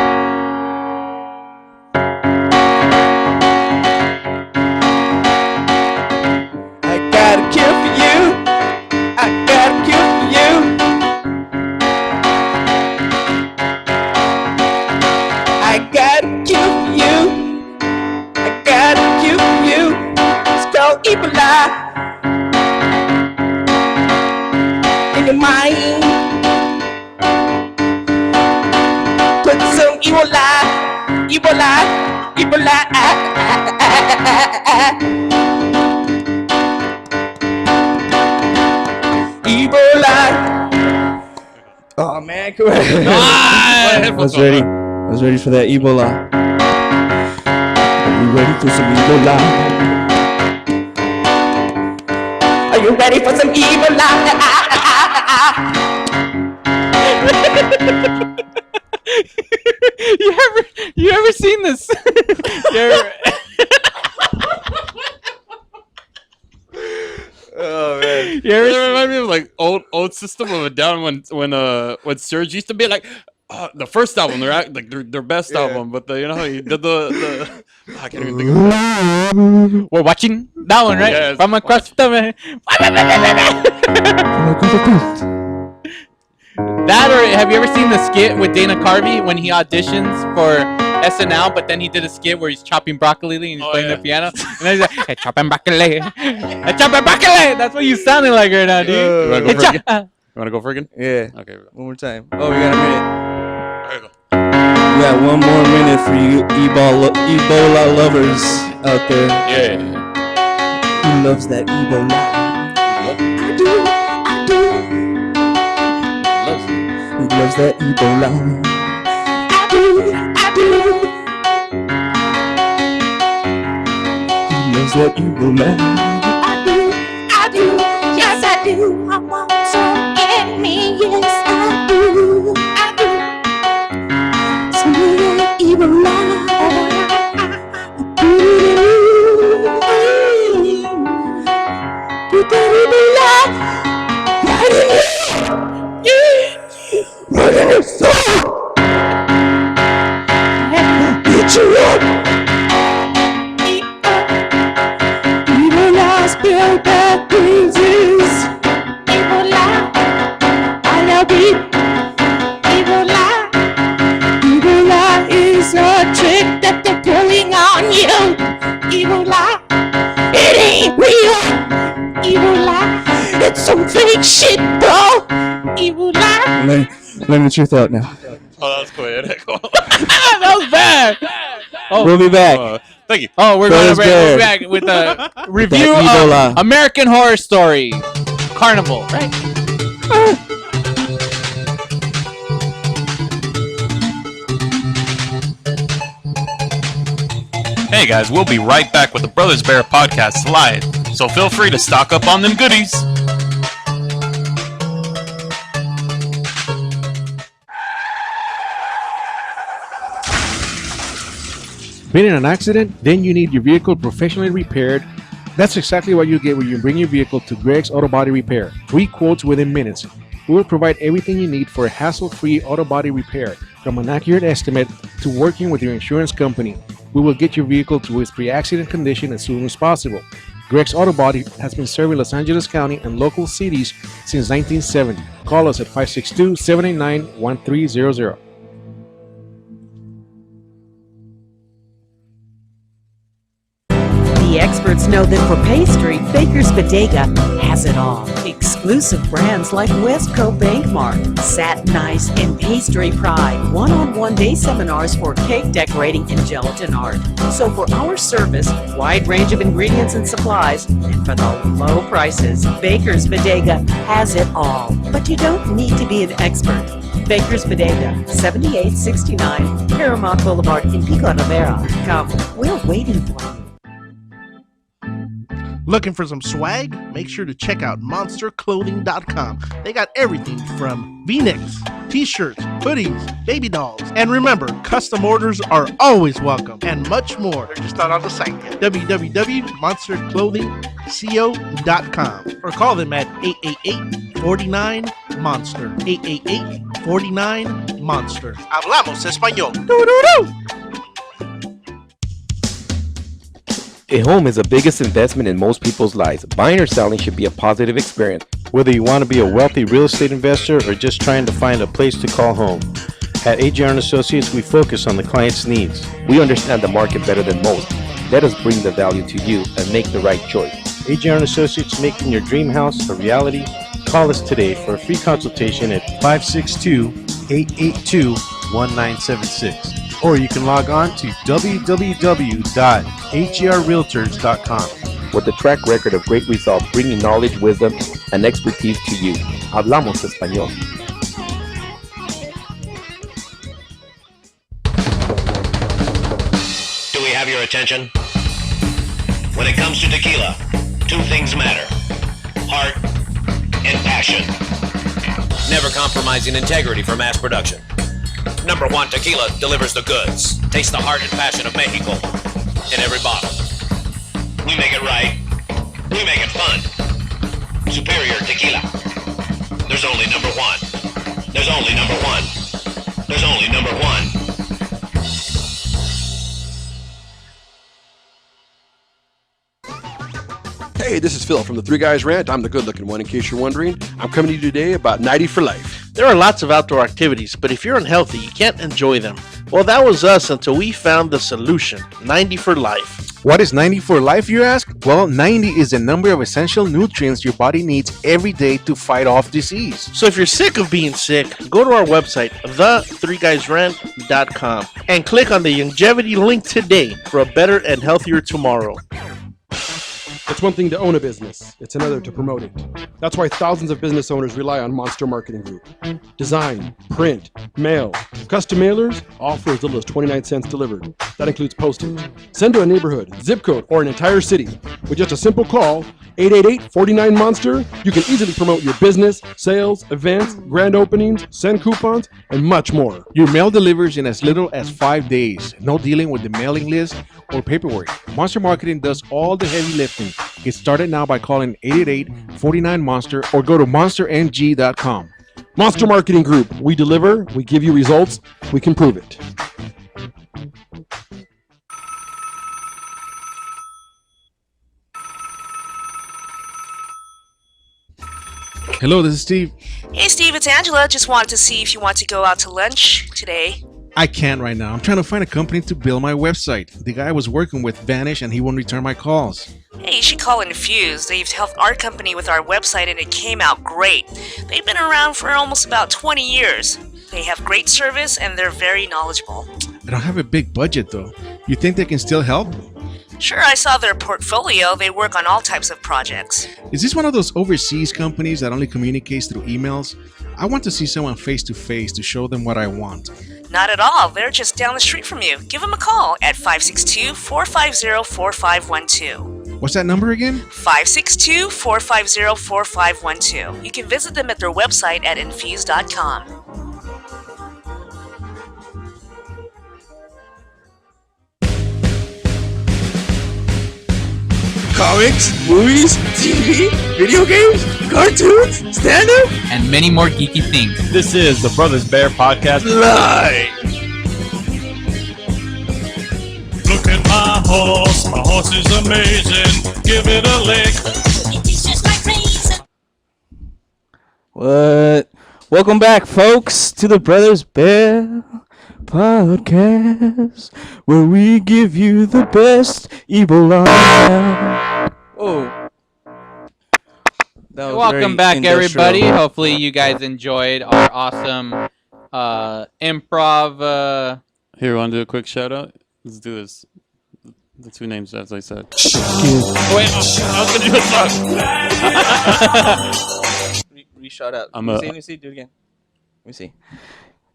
I got a cure for you. I got a cure for you. I got a cure for you. I got a cure for you. It's called Ebola. In your mind, put some Ebola, Ebola, Ebola. Ebola. Oh man, come on. I was ready. I was ready for that Ebola. Are you ready for some Ebola? Are you ready for some Ebola? You ever seen this? You ever- Oh man. You ever It remind me of like old System of a Down when Surge used to be like the first album, their best album, but you know how he did the I can't even think of it. We're watching that one, right? Yes. From across the That, or have you ever seen the skit with Dana Carvey when he auditions for SNL, but then he did a skit where he's chopping broccoli and he's playing the piano, and then he's like, "Hey, chopping broccoli, hey, chopping broccoli." That's what you sounding like right now, dude. You wanna go Hey, for it? want to go for it again? Yeah. Okay. One more time. Oh, we got a minute. All right, go. We got one more minute for you Ebola lovers out there. Yeah. Who loves that Ebola? I do. Who loves that Ebola? I do. Who loves that Ebola? I do. Yes, I do. I want some in me. Yes, I do. Some of that Ebola. Put that Ebola right in you. Right in your soul. Get you up. Ebola spell bad breezes. Ebola, I love it. Ebola is a trick that they're pulling on you. Ebola, it ain't real. Ebola, it's some fake shit, bro. Ebola. Let the truth out now. Oh, that was cool. Yeah, That was bad. Oh, We'll be back. Thank you. oh, we're Brothers going Bear. to back with a review Ebola. of American Horror Story Carnival, right? Hey guys, we'll be right back with the Brothers Bear Podcast live, so feel free to stock up on them goodies. Been in an accident? Then you need your vehicle professionally repaired. That's exactly what you get when you bring your vehicle to Greg's Auto Body Repair. 3 quotes within minutes. We will provide everything you need for a hassle-free auto body repair, from an accurate estimate to working with your insurance company. We will get your vehicle to its pre-accident condition as soon as possible. Greg's Auto Body has been serving Los Angeles County and local cities since 1970. Call us at 562-789-1300. The experts know that for pastry, Baker's Bodega has it all. Exclusive brands like Westco Bankmark, Satin Ice, and Pastry Pride. One-on-one day seminars for cake decorating and gelatin art. So for our service, wide range of ingredients and supplies, and for the low prices, Baker's Bodega has it all. But you don't need to be an expert. Baker's Bodega, 7869 Paramount Boulevard in Pico Rivera. Come, we're waiting for you. Looking for some swag? Make sure to check out monsterclothing.com. They got everything from V-necks, t-shirts, hoodies, baby dolls. And remember, custom orders are always welcome, and much more. They're just not on the site yet. www.monsterclothingco.com or call them at 888-49-MONSTER. 888-49-MONSTER. Hablamos español. Doo-doo-doo! A home is the biggest investment in most people's lives. Buying or selling should be a positive experience. Whether you want to be a wealthy real estate investor or just trying to find a place to call home. At AJR & Associates, we focus on the client's needs. We understand the market better than most. Let us bring the value to you and make the right choice. AJR & Associates, making your dream house a reality. Call us today for a free consultation at 562-882-1976. Or you can log on to www.hrrealtors.com. With a track record of great results, bringing knowledge, wisdom, and expertise to you. Hablamos español. Do we have your attention? When it comes to tequila, 2 things matter: heart and passion. Never compromising integrity for mass production. Number 1 Tequila delivers the goods. Taste the heart and passion of Mexico in every bottle. We make it right. We make it fun. Superior Tequila. There's only number 1. There's only number 1. There's only number 1. Hey, this is Phil from the 3 Guys Rant. I'm the good-looking one, in case you're wondering. I'm coming to you today about 90 for life. There are lots of outdoor activities, but if you're unhealthy, you can't enjoy them. Well, that was us until we found the solution, 90 for Life. What is 90 for life, you ask? Well, 90 is the number of essential nutrients your body needs every day to fight off disease. So if you're sick of being sick, go to our website, the3guysrant.com, and click on the longevity link today for a better and healthier tomorrow. It's one thing to own a business, it's another to promote it. That's why thousands of business owners rely on Monster Marketing Group. Design, print, mail, custom mailers, all for as little as 29 cents delivered. That includes postage. Send to a neighborhood, zip code, or an entire city. With just a simple call, 888-49-MONSTER, you can easily promote your business, sales, events, grand openings, send coupons, and much more. Your mail delivers in as little as 5 days. No dealing with the mailing list or paperwork. Monster Marketing does all the heavy lifting. Get started now by calling 888-49-MONSTER or go to monsterng.com. Monster Marketing Group. We deliver, we give you results, we can prove it. Hello, this is Steve. Hey Steve, it's Angela. Just wanted to see if you want to go out to lunch today. I can't right now. I'm trying to find a company to build my website. The guy I was working with vanished and he won't return my calls. Hey, you should call Infuse. They've helped our company with our website and it came out great. They've been around for almost about 20 years. They have great service and they're very knowledgeable. I don't have a big budget though. You think they can still help? Sure, I saw their portfolio. They work on all types of projects. Is this one of those overseas companies that only communicates through emails? I want to see someone face to face to show them what I want. Not at all. They're just down the street from you. Give them a call at 562-450-4512. What's that number again? 562-450-4512. You can visit them at their website at infuse.com. Comics, movies, TV, video games, cartoons, stand-up, and many more geeky things. This is the Brothers Bear Podcast live. Look at my horse is amazing. Give it a lick. What? Welcome back, folks, to the Brothers Bear Podcast, where we give you the best evil eye. Oh. Welcome back, everybody. Hopefully you guys enjoyed our awesome improv. Here, want to do a quick shout out? Let's do this. The two names, as I said. Wait, I was going to do a song. Re-shout out. Let me see. Do it again. Let me see.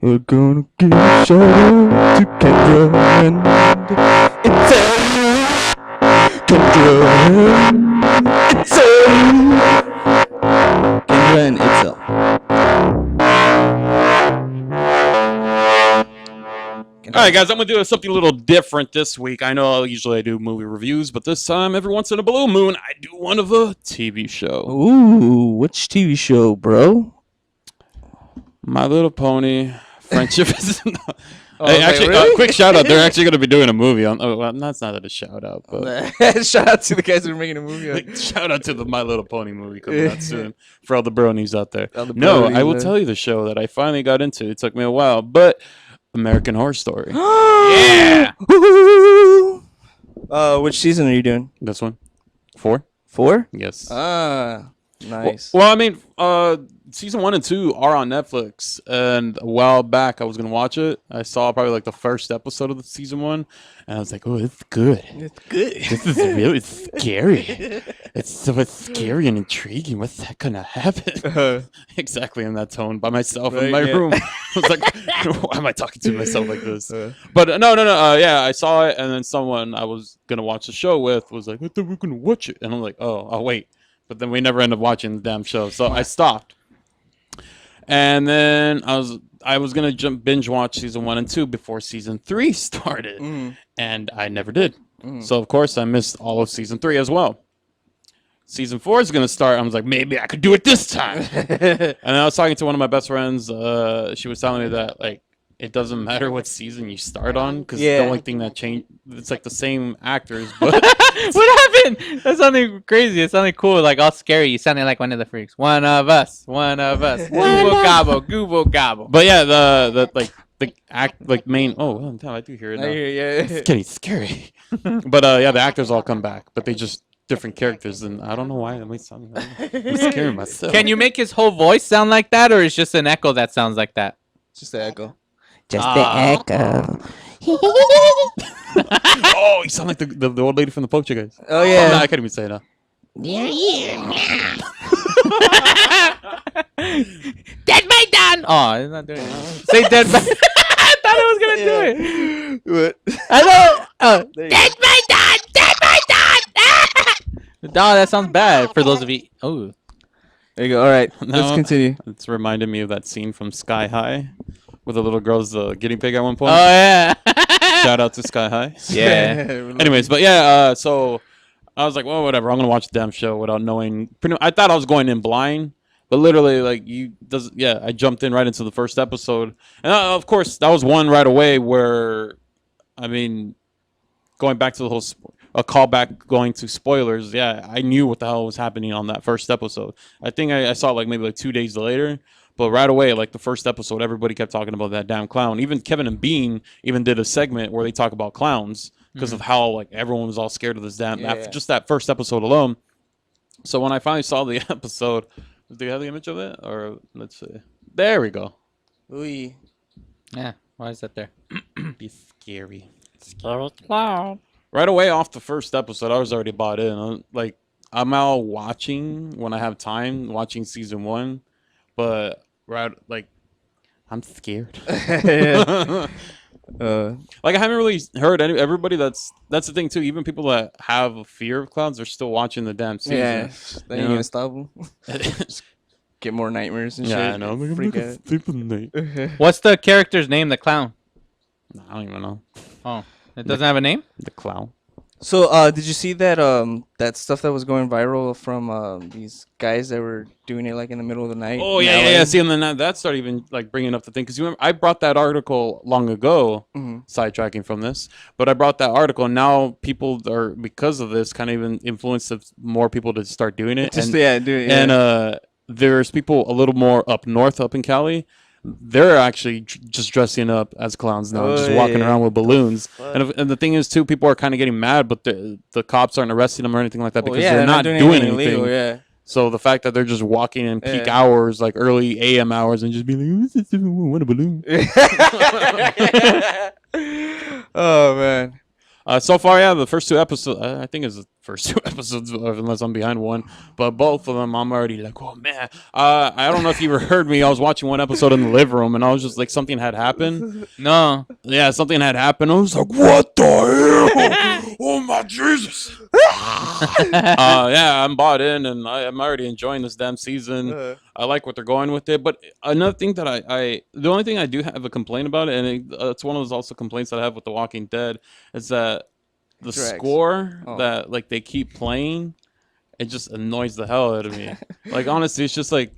We're gonna give a shout out to Kendra and Kendra and Itzel. All right, guys, I'm going to do something a little different this week. I know usually I do movie reviews, but this time, every once in a blue moon, I do one of a TV show. Ooh, which TV show, bro? My Little Pony. Friendship is... Oh, hey, actually, really? quick shout out. They're actually going to be doing a movie on. Oh, well, that's not a shout out, but shout out to the guys who are making a movie. Shout out to the My Little Pony movie coming out soon for all the bronies out there. The No, bronies, I will man. tell you the show that I finally got into. It took me a while, but American Horror Story. Yeah. Which season are you doing? This one, 4. 4? Yes. Ah, nice. Well, I mean, season 1 and 2 are on Netflix, and a while back I was gonna watch it. I saw probably like the first episode of the season 1, and I was like, "Oh, it's good. It's good. This is really scary. It's so scary and intriguing. What's that gonna happen?" Exactly in that tone, by myself in my room. I was like, "Why am I talking to myself like this?" But no. Yeah, I saw it, and then someone I was gonna watch the show with was like, "I thought we were gonna watch it," and I'm like, "Oh, I'll wait." But then we never ended up watching the damn show, so I stopped. And then I was gonna binge watch season 1 and 2 before season 3 started, and I never did. So of course I missed all of season 3 as well. Season 4 is gonna start. I was like, maybe I could do it this time. And I was talking to one of my best friends. She was telling me that like it doesn't matter what season you start on because the only thing that changed, it's like the same actors. But What happened? That's something crazy. It's something cool, like all scary. You sounded like one of the freaks. One of us. Google gobble. But yeah, the like the act like main. Oh, damn, I do hear it now. I hear, yeah. It's getting scary. But yeah, the actors all come back, but they just different characters, and I don't know why. That might sound like I'm scaring myself. Can you make his whole voice sound like that, or is just an echo that sounds like that? Just the echo. Just the echo. Oh, you sound like the old lady from the Poltergeist. Oh yeah. No, I can't even say that. Dead by done. Oh, it's not doing it. Say dead by. I thought it was gonna do it. What? I know. Dead by done. Dead by done. No, that sounds bad for those of you. Oh, There you go. All right. No, Let's continue. It's reminded me of that scene from Sky High, where the little girl's the guinea pig at one point. oh yeah. Shout out to Sky High. Yeah. Anyways, but yeah, so I was like, well, whatever. I'm gonna watch the damn show without knowing. I thought I was going in blind, but literally, like I jumped in right into the first episode, and of course, that was one right away where, I mean, going back to the whole a callback going to spoilers. Yeah, I knew what the hell was happening on that first episode. I think I saw it like maybe like 2 days later. But right away, like the first episode, everybody kept talking about that damn clown. Even Kevin and Bean even did a segment where they talk about clowns because of how like everyone was all scared of this damn. After just that first episode alone. So when I finally saw the episode, do you have the image of it? Or let's see. There we go. Ooh. Yeah. Why is that there? Be scary. Scary clown. Right away off the first episode, I was already bought in. I'm out watching when I have time, watching season 1, but I'm scared. Like I haven't really heard everybody. That's the thing too. Even people that have a fear of clowns are still watching the damn season. Yeah. Then you gonna stop them. Get more nightmares and shit. Yeah, I know. I'm Freak like, out. sleep in the night. What's the character's name? The clown. I don't even know. Oh, it doesn't have a name. The clown. So, did you see that that stuff that was going viral from these guys that were doing it like in the middle of the night? Oh in yeah, LA? yeah. See, and then that started even like bringing up the thing because you remember I brought that article long ago, sidetracking from this, but I brought that article and now people are because of this kind of even influenced more people to start doing it. Just, and, yeah, do it. Yeah. And there's people a little more up north, up in Cali. They're actually just dressing up as clowns now, just walking around with balloons. And the thing is, too, people are kind of getting mad, but the cops aren't arresting them or anything like that because they're not doing anything. Illegal, yeah. So the fact that they're just walking in peak hours, like early AM hours, and just being like, "What a balloon!" Oh man. So far, yeah, the first 2 episodes, I think it's the first 2 episodes, unless I'm behind one. But both of them, I'm already like, oh, man. I don't know if you ever heard me. I was watching one episode in the living room, and I was just like, something had happened. No. Yeah, something had happened. I was like, what the hell? Oh, my Jesus. Yeah, I'm bought in, and I'm already enjoying this damn season. I like what they're going with it. But another thing that the only thing I do have a complaint about it, and it's one of those also complaints that I have with The Walking Dead, is that the score that like they keep playing, it just annoys the hell out of me. Like honestly, it's just like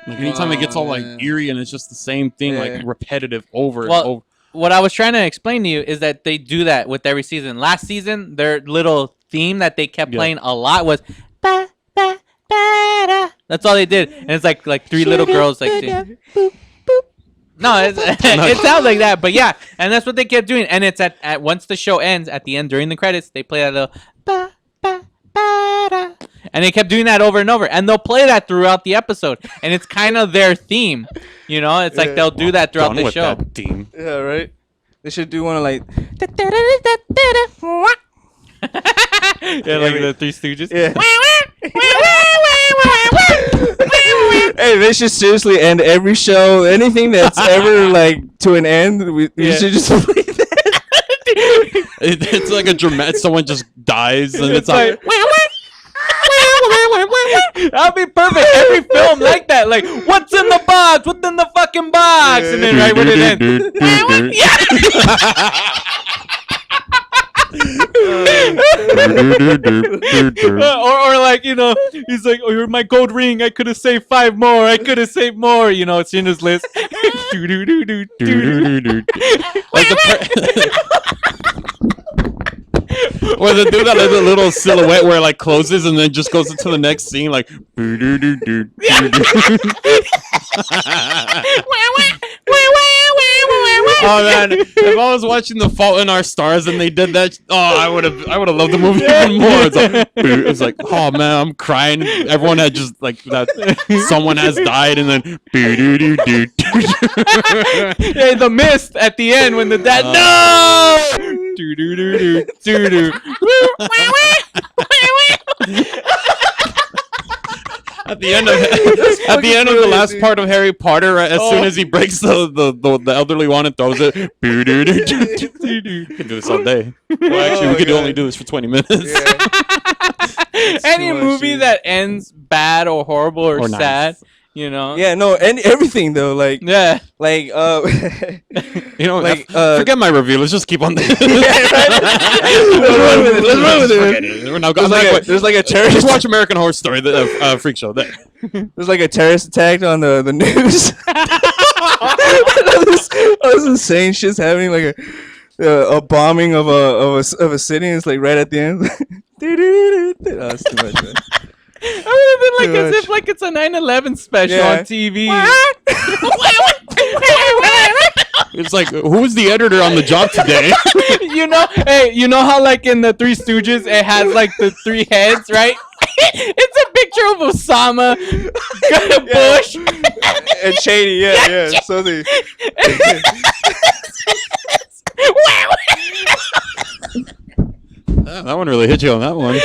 anytime it gets all like eerie and it's just the same thing, like repetitive over and over. What I was trying to explain to you is that they do that with every season. Last season, their little theme that they kept playing a lot was ba, ba, ba, da. That's all they did, and it's like 3 little girls like. No, it sounds like that, but yeah, and that's what they kept doing. And it's at once the show ends, at the end during the credits, they play that little ba, ba, ba, da. And they kept doing that over and over, and they'll play that throughout the episode, and it's kind of their theme, you know. It's like they'll do that throughout the show. That theme. Yeah, right. They should do one of like. Yeah, like the Three Stooges. Yeah. Hey, they should seriously end every show. Anything that's ever like to an end, we should just play that. It's like a dramatic. Someone just dies, and it's like. That'd be perfect. Every film like that. Like, what's in the box? What's in the fucking box? And then right when it ends. or like, you know, he's like, oh, you're my gold ring. I could have saved 5 more. I could have saved more. You know, it's in his list. Or the dude that has a little silhouette where it like closes and then just goes into the next scene like. Oh man, if I was watching The Fault in Our Stars and they did that, I would have loved the movie even more. It's like, oh man, I'm crying. Everyone had just like that. Someone has died, and then Hey, the mist at the end when the dad At the end of the last part of Harry Potter, as soon as he breaks the elderly one and throws it, we can do this all day. Well, actually, we could only do this for 20 minutes. Any movie that ends bad or horrible or sad, you know. Yeah, no, and everything though, like yeah, like You know, like forget my review. Let's just keep on. Let's run with it. There's like a terrorist. Just watch American Horror Story, the freak show. There. There's like a terrorist attack on the news. all this insane shit's happening, like a bombing of a city. And it's like right at the end. That's too much, man. I would have been like as if like it's a 9/11 special on TV. It's like, who's the editor on the job today? You know how like in the Three Stooges it has like the three heads, right? It's a picture of Osama, Bush, and Cheney. Yeah. So that one really hit you on that one.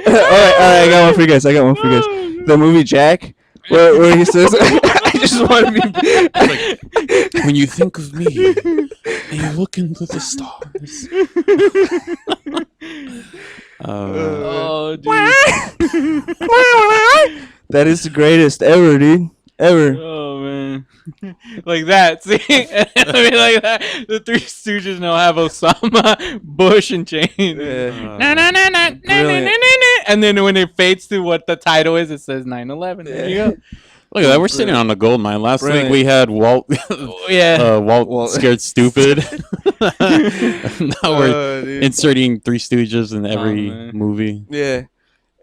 all right, I got one for you guys. The movie Jack, where he says, "I just want to be." Like, when you think of me and you look into the stars. Dude. That is the greatest ever, dude. Ever. Oh man, like that. See, I mean, like that. The Three Stooges now have Osama, Bush, and Cheney. And then when it fades to what the title is, it says 9/11. There you go. Look at that. We're sitting on the gold mine. Last week we had Walt. Walt scared stupid. Now we're inserting Three Stooges in every movie. Yeah.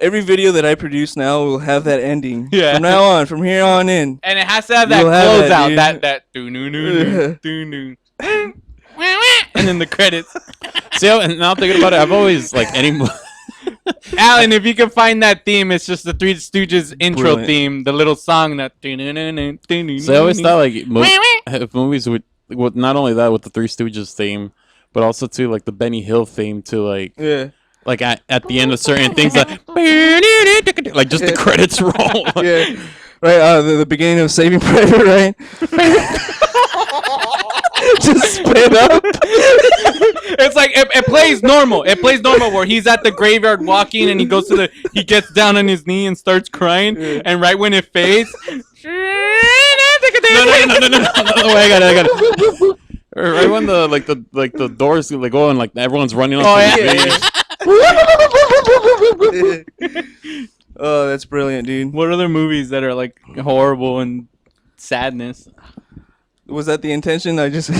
Every video that I produce now will have that ending. Yeah. From now on, from here on in. And it has to have that closeout. That doo-doo-doo-doo-doo. And then the credits. See, and now thinking about it, I've always like Alan, if you can find that theme, it's just the Three Stooges intro theme, the little song that. So I always thought like movies would, not only that with the Three Stooges theme, but also too like the Benny Hill theme to like. Yeah. Like at the end of certain things, like just the credits roll. Yeah, right. The beginning of Saving Private Ryan. Just split up. It's like it plays normal. It plays normal where he's at the graveyard walking and he gets down on his knee and starts crying, and right when it fades. No, I got it. Right when the doors like go and like everyone's running off. Oh, that's brilliant, dude. What other movies that are like horrible and sadness? Was that the intention? I just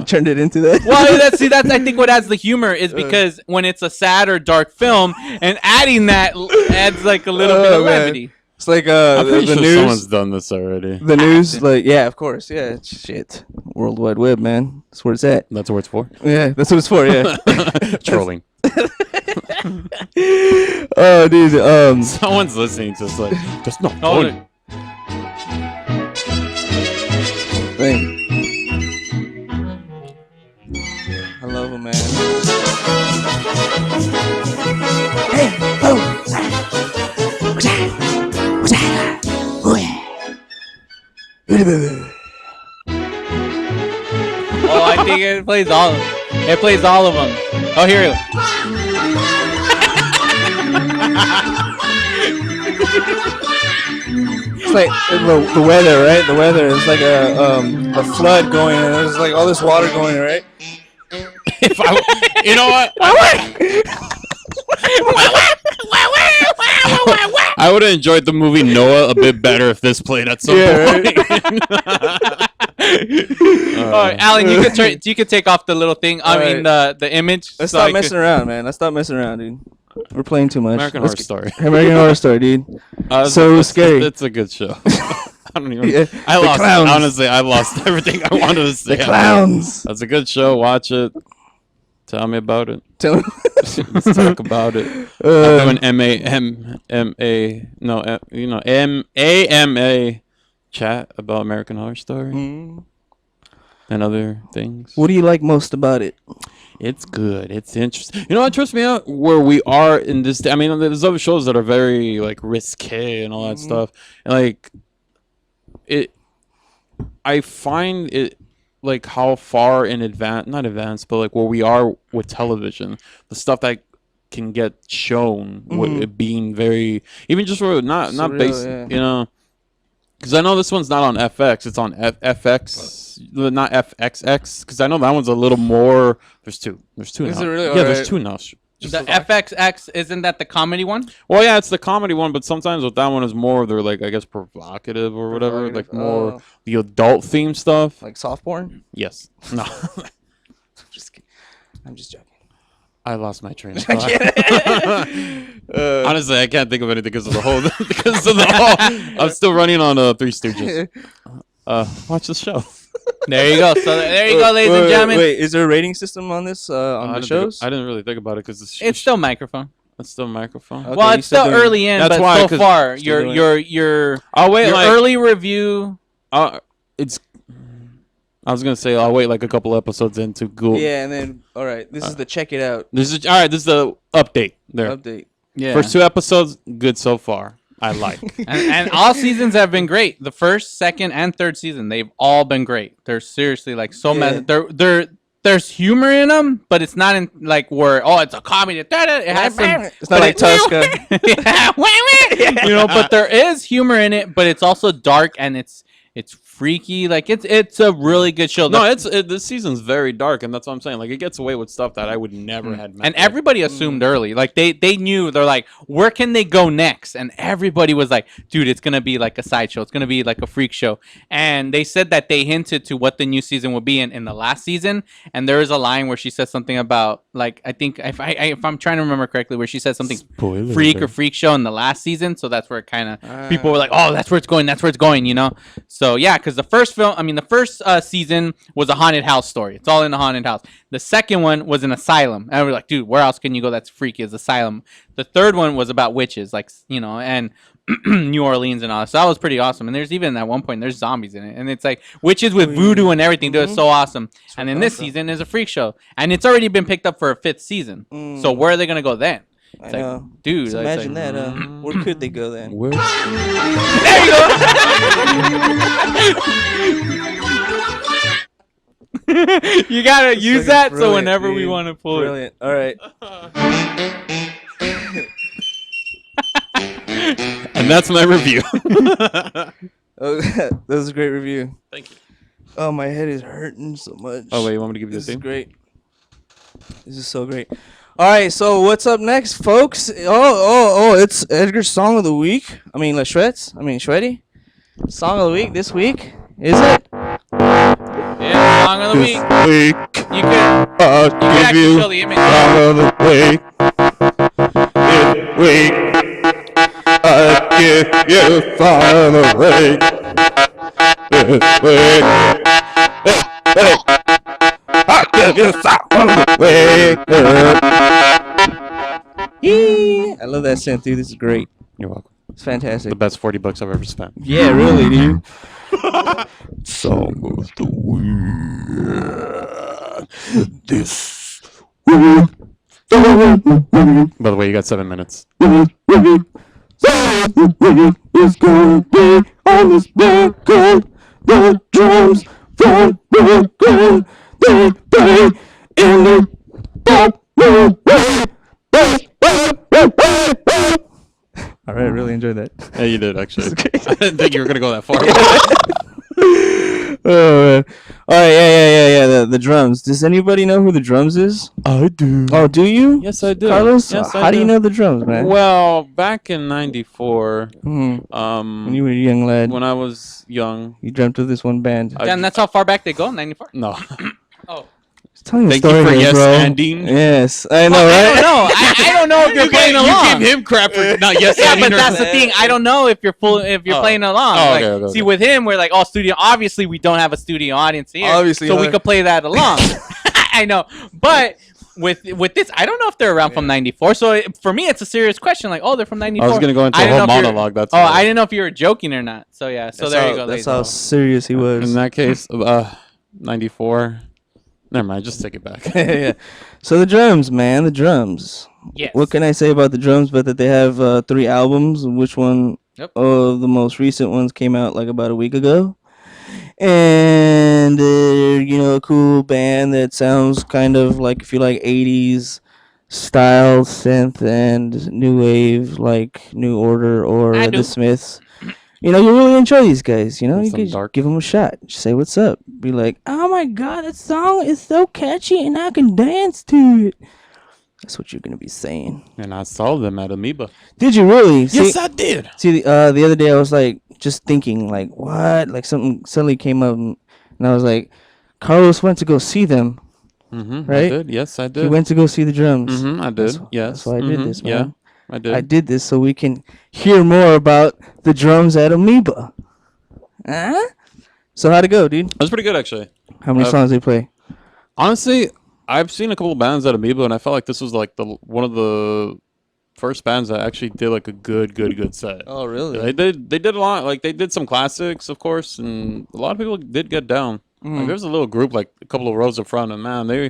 turned it into that. Well, that's I think what adds the humor is because when it's a sad or dark film, and adding that adds like a little bit of levity. It's like I'm pretty the sure news. Someone's done this already. The news, like of course, yeah. Shit, World Wide Web, man. That's where it's at. That's what it's for. Yeah, that's what it's for. Yeah, trolling. Oh, dude. Someone's listening to us like, that's not funny. Thing. I love him, man. Hey, oh. Oh, I think it plays all of them. It plays all of them. Oh, here. It's like the weather, right? The weather is like a flood going, and there's like all this water going, right? If I, you know what? I would have enjoyed the movie Noah a bit better if this played at some point. Right? All right, Alan, you could take off the little thing. I mean the image. Let's so stop messing around, man. Let's stop messing around, dude. We're playing too much. American Horror Story. American Horror Story, dude. So scary. It's a good show. I don't even. Yeah, I the lost. clowns. Honestly, I lost everything I wanted to say. The clowns. That's a good show. Watch it. Tell me about it. Tell me. Let's talk about it. I'm doing AMA chat about American Horror Story and other things. What do you like most about it? It's good. It's interesting. You know what trips me out? Where we are in this. I mean, there's other shows that are very like risque and all that stuff. And like it, I find it like how far in advance, not advanced, but like where we are with television, the stuff that can get shown with it being very, even just for not Surreal, based, yeah. you know. Because I know this one's not on FX. It's on FX, not FXX. Because I know that one's a little more. There's two. There's two Is now. it really? Yeah, Alright. there's two now. The FXX, isn't that the comedy one? Well, yeah, it's the comedy one, but sometimes with that one is more they're like, I guess, provocative or whatever, like more the adult theme stuff. Like soft porn? Yes. No. I'm just joking. I lost my train of thought. Honestly, I can't think of anything because of the whole. I'm still running on Three Stooges. Watch the show. There you go. So there you go, ladies and gentlemen. Wait, is there a rating system on this on the shows? I didn't really think about it because It's still microphone. It's still microphone. Okay, well, you it's still doing- early in, That's but why, so 'cause far still doing your I'll wait. your Like, early review. It's. I was gonna say I'll wait like a couple episodes into Google. Yeah, and then all right, this is the check it out This is all right. This is the update. There. update. Yeah. First two episodes, good so far. I like. and all seasons have been great. The first, second, and third season, they've all been great. They're seriously like so Yeah. there's humor in them, but it's not in like where it's a comedy. It has some. It's not like Tosca. You know, but there is humor in it, but it's also dark and it's freaky. Like it's a really good show. No, this season's very dark, and that's what I'm saying. Like it gets away with stuff that I would never had. And everybody assumed early, like they knew. They're like, where can they go next? And everybody was like, dude, it's gonna be like a sideshow. It's gonna be like a freak show. And they said that they hinted to what the new season would be in the last season. And there is a line where she says something about like I think if I'm trying to remember correctly, where she said something freak or freak show in the last season. So that's where it kind of people were like, oh, that's where it's going. That's where it's going. You know. So yeah, because the first season was a haunted house story. It's all in a haunted house. The second one was an asylum, and we're like, dude, where else can you go? That's freaky. Is asylum. The third one was about witches, like and New Orleans and all that. So that was pretty awesome. And there's even at one point there's zombies in it, and it's like witches with voodoo and everything. Dude, it's so awesome. And then this season is a freak show, and it's already been picked up for a 5th season. So where are they gonna go then? It's I like, know. dude, So it's imagine like, that. Where could they go then? Where? There you go. You gotta use that so brilliant, whenever we dude. want to pull Brilliant. All right. And that's my review. Oh, that was a great review. Thank you. Oh, my head is hurting so much. Oh wait, you want me to give you This the is thing? great. This is so great. All right, so what's up next, folks? It's Edgar's song of the week. I mean, Shreddy. Song of the week this week. Is it? Yeah, song of the week. You can actually show the image. Song of the week. This week, I give you song of the week. This week, hey, I give you song of the week. I love that synth, dude. This is great. You're welcome. It's fantastic. The best $40 I've ever spent. Yeah, really, dude. Song of the week. This week. By the way, you got 7 minutes. Song of the week is gonna be on this record. The drums from record they play in the pop way. All right, I really enjoyed that. Yeah, you did actually. I didn't think you were gonna go that far. Oh man. Oh yeah. The drums. Does anybody know who the drums is? I do. Oh, do you? Yes, I do. Carlos, Yes, I how do you do. know the drums, man? Well, back in '94, When you were a young lad, when I was young, you dreamt of this one band. Damn, that's how far back they go. 94. No. Oh. Tell me the Thank story you for here, yes bro. ending. Yes, I know, I right? don't know. I don't know if you're playing along. You gave him crap for not yes Yeah, ending. but that's the thing. I don't know if you're playing along. Oh, Like, okay. see, with him, we're like, oh, studio. Obviously, we don't have a studio audience here, Obviously, so we huh? could play that along. I know, but with this, I don't know if they're around from '94. So for me, it's a serious question. Like, oh, they're from '94. I was gonna go into I a didn't whole know if you're- monologue. That's Oh, why. I didn't know if you were joking or not. So yeah. So there you go. That's ladies. how serious he was. In that case, '94. Never mind. Just take it back. Yeah. So the drums, man, the drums. Yes. What can I say about the drums? But that they have 3 albums. Which one? Yep. Oh, the most recent ones came out like about a week ago. And they're a cool band that sounds kind of like, if you like 80s style synth and new wave, like New Order or I do. the Smiths. You really enjoy these guys. You Some could dark. give them a shot. Just say what's up. Be like, oh my god, that song is so catchy and I can dance to it. That's what you're gonna be saying. And I saw them at Amoeba. Did you really? Yes, I did. See, the other day I was like just thinking, like, what? Like something suddenly came up, and I was like, Carlos went to go see them, Mm-hmm. right? I did. Yes, I did. He went to go see the drums. Mm-hmm. I did. That's, Yes. that's why I did this, man. Yeah, I did. I did this so we can hear more about the drums at Amoeba. Huh? So how'd it go, dude? It was pretty good, actually. How many songs they play? Honestly, I've seen a couple of bands at Amoeba, and I felt like this was like one of the first bands that actually did like a good set. Oh, really? They did a lot. Like they did some classics, of course, and a lot of people did get down. Like, there's a little group, like a couple of rows in front, and man, they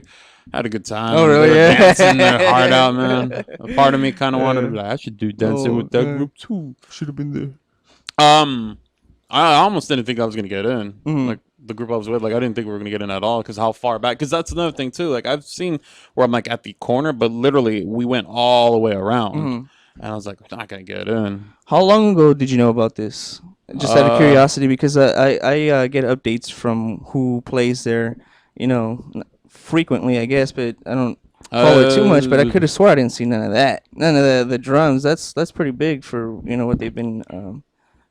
had a good time. Oh, really? They were Yeah. dancing their heart out, man. A part of me kind of wanted to be like, I should do dancing with that group too. Should have been there. I almost didn't think I was gonna get in. Mhm. Like the group I was with, like I didn't think we were gonna get in at all because how far back. Because that's another thing too. Like I've seen where I'm like at the corner, but literally we went all the way around, Mhm. and I was like, I'm not gonna get in. How long ago did you know about this? Just out of curiosity, because I get updates from who plays there, frequently, I guess, but I don't follow it too much. But I could have swore I didn't see none of that. None of the drums. That's pretty big for what they've been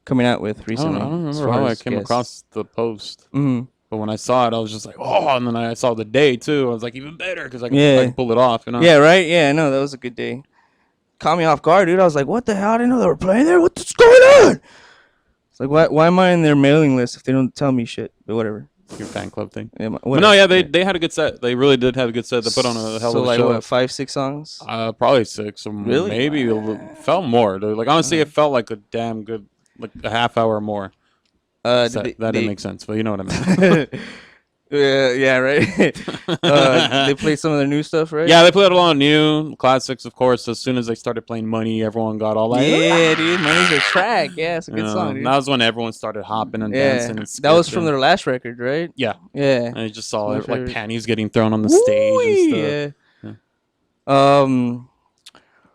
coming out with I recently. don't as remember far how I as came guests. across the post. Mhm. But when I saw it, I was just like, oh, and then I saw the day too. I was like, even better because I could Yeah. pull it off. Yeah, right. Yeah, I know that was a good day. Caught me off guard, dude. I was like, "What the hell? I didn't know they were playing there. What's going on?" It's like, why am I in their mailing list if they don't tell me shit? But whatever. Your fan club thing. Yeah, But no, yeah, they had a good set. They really did have a good set. They put on a hell So of a like show. what, 5-6 songs? Probably 6 or Really? maybe felt more. Dude. Like honestly, it felt like a damn good, like a half hour more. Did Set. they- That they- didn't make sense, but you know what I mean. Yeah, right. They played some of their new stuff, right? Yeah, they played a lot of new classics, of course. As soon as they started playing Money, everyone got all like, Yeah, dude. Money's a track. Yeah, it's a you good know, song, dude. that was when everyone started hopping and Yeah, dancing. And that was from skipping. their last record, right? Yeah. Yeah. And I just saw My like favorite. panties getting thrown on the stage and stuff. Yeah.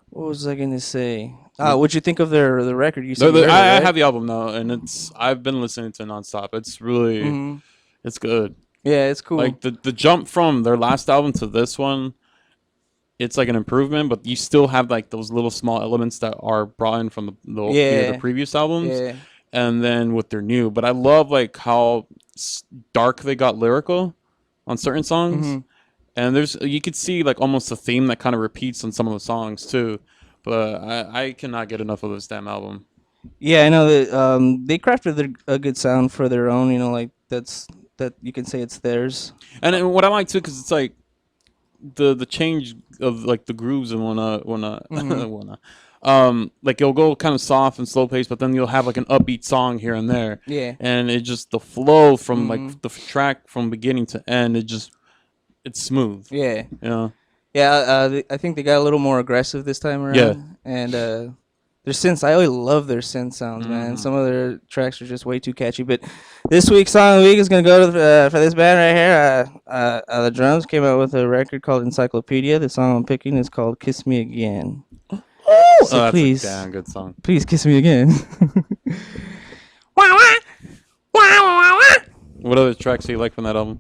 What was I gonna say? What'd you think of the record? You said you heard it, I right? have the album now, and I've been listening to it nonstop. It's really, Mhm. it's good. Yeah, it's cool. Like the jump from their last album to this one, it's like an improvement, but you still have like those little small elements that are brought in from the previous albums, Yeah. and then with their new. But I love like how dark they got lyrical on certain songs, Mhm. and you could see like almost a theme that kind of repeats on some of the songs too. But I cannot get enough of this damn album. Yeah, I know that they crafted a good sound for their own. Like that you can say it's theirs. And what I like too, because it's like the change of like the grooves and whatnot, Mhm. like it'll go kind of soft and slow paced, but then you'll have like an upbeat song here and there. Yeah. And it just the flow from Mhm. like the track from beginning to end, it's smooth. Yeah. You know? Yeah, I think they got a little more aggressive this time around. Yeah. And their synths, I always love their synth sounds, man. Some of their tracks are just way too catchy. But this week's song of the week is gonna go to for this band right here. The Drums came out with a record called Encyclopedia. The song I'm picking is called "Kiss Me Again." Oh, So that's please, a damn good song. please kiss me again. What What other tracks do you like from that album?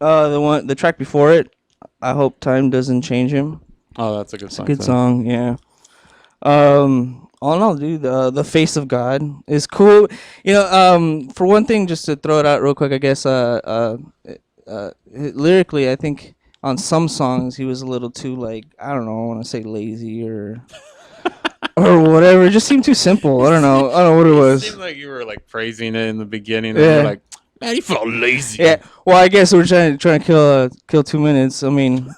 The track before it. I hope time doesn't change him. Oh, that's a good It's song. a good too. song, yeah. All in all, dude, the face of God is cool. You know, for one thing, just to throw it out real quick, I guess. Lyrically, I think on some songs he was a little too like I don't know, I want to say lazy or or whatever. It just seemed too simple. I don't know what it It was. seemed like you were like praising it in the beginning, and Yeah. you're like, man, you felt lazy. Yeah. Well, I guess we're trying to kill 2 minutes. I mean,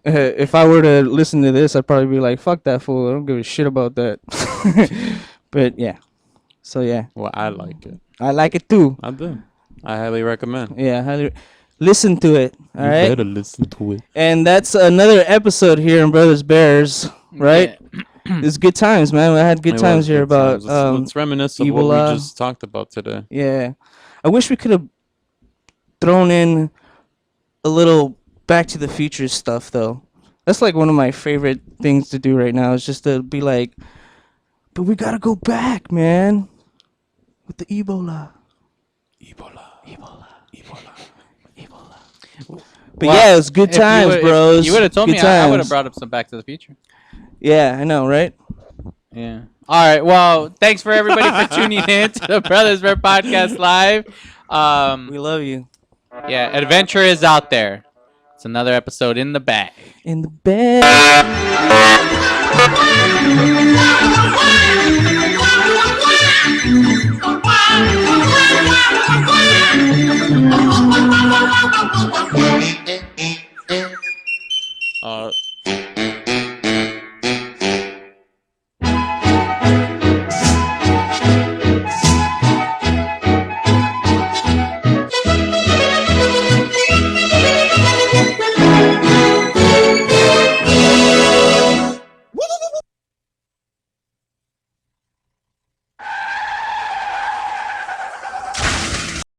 if I were to listen to this, I'd probably be like, "Fuck that fool! I don't give a shit about that." But yeah. So yeah. Well, I like it. I like it too. I do. I highly recommend. Yeah, listen to it. All right. Better listen to it. And that's another episode here in Brothers Bears, right? It's good times, man. I had good It times was here good about times. Let's reminisce of what Ebola. we just talked about today. Yeah, I wish we could have thrown in a little Back to the Future stuff, though. That's like one of my favorite things to do right now. Is just to be like, but we gotta go back, man, with the Ebola. But yeah, it was good if you times, would- if bros. You would have told Good me I would have times. brought up some Back to the Future. Yeah, I know, right? Yeah. All right. Well, thanks for everybody for tuning in to the Brothers Bear Podcast Live. We love you. Yeah, adventure is out there. It's another episode in the bag. In the bed.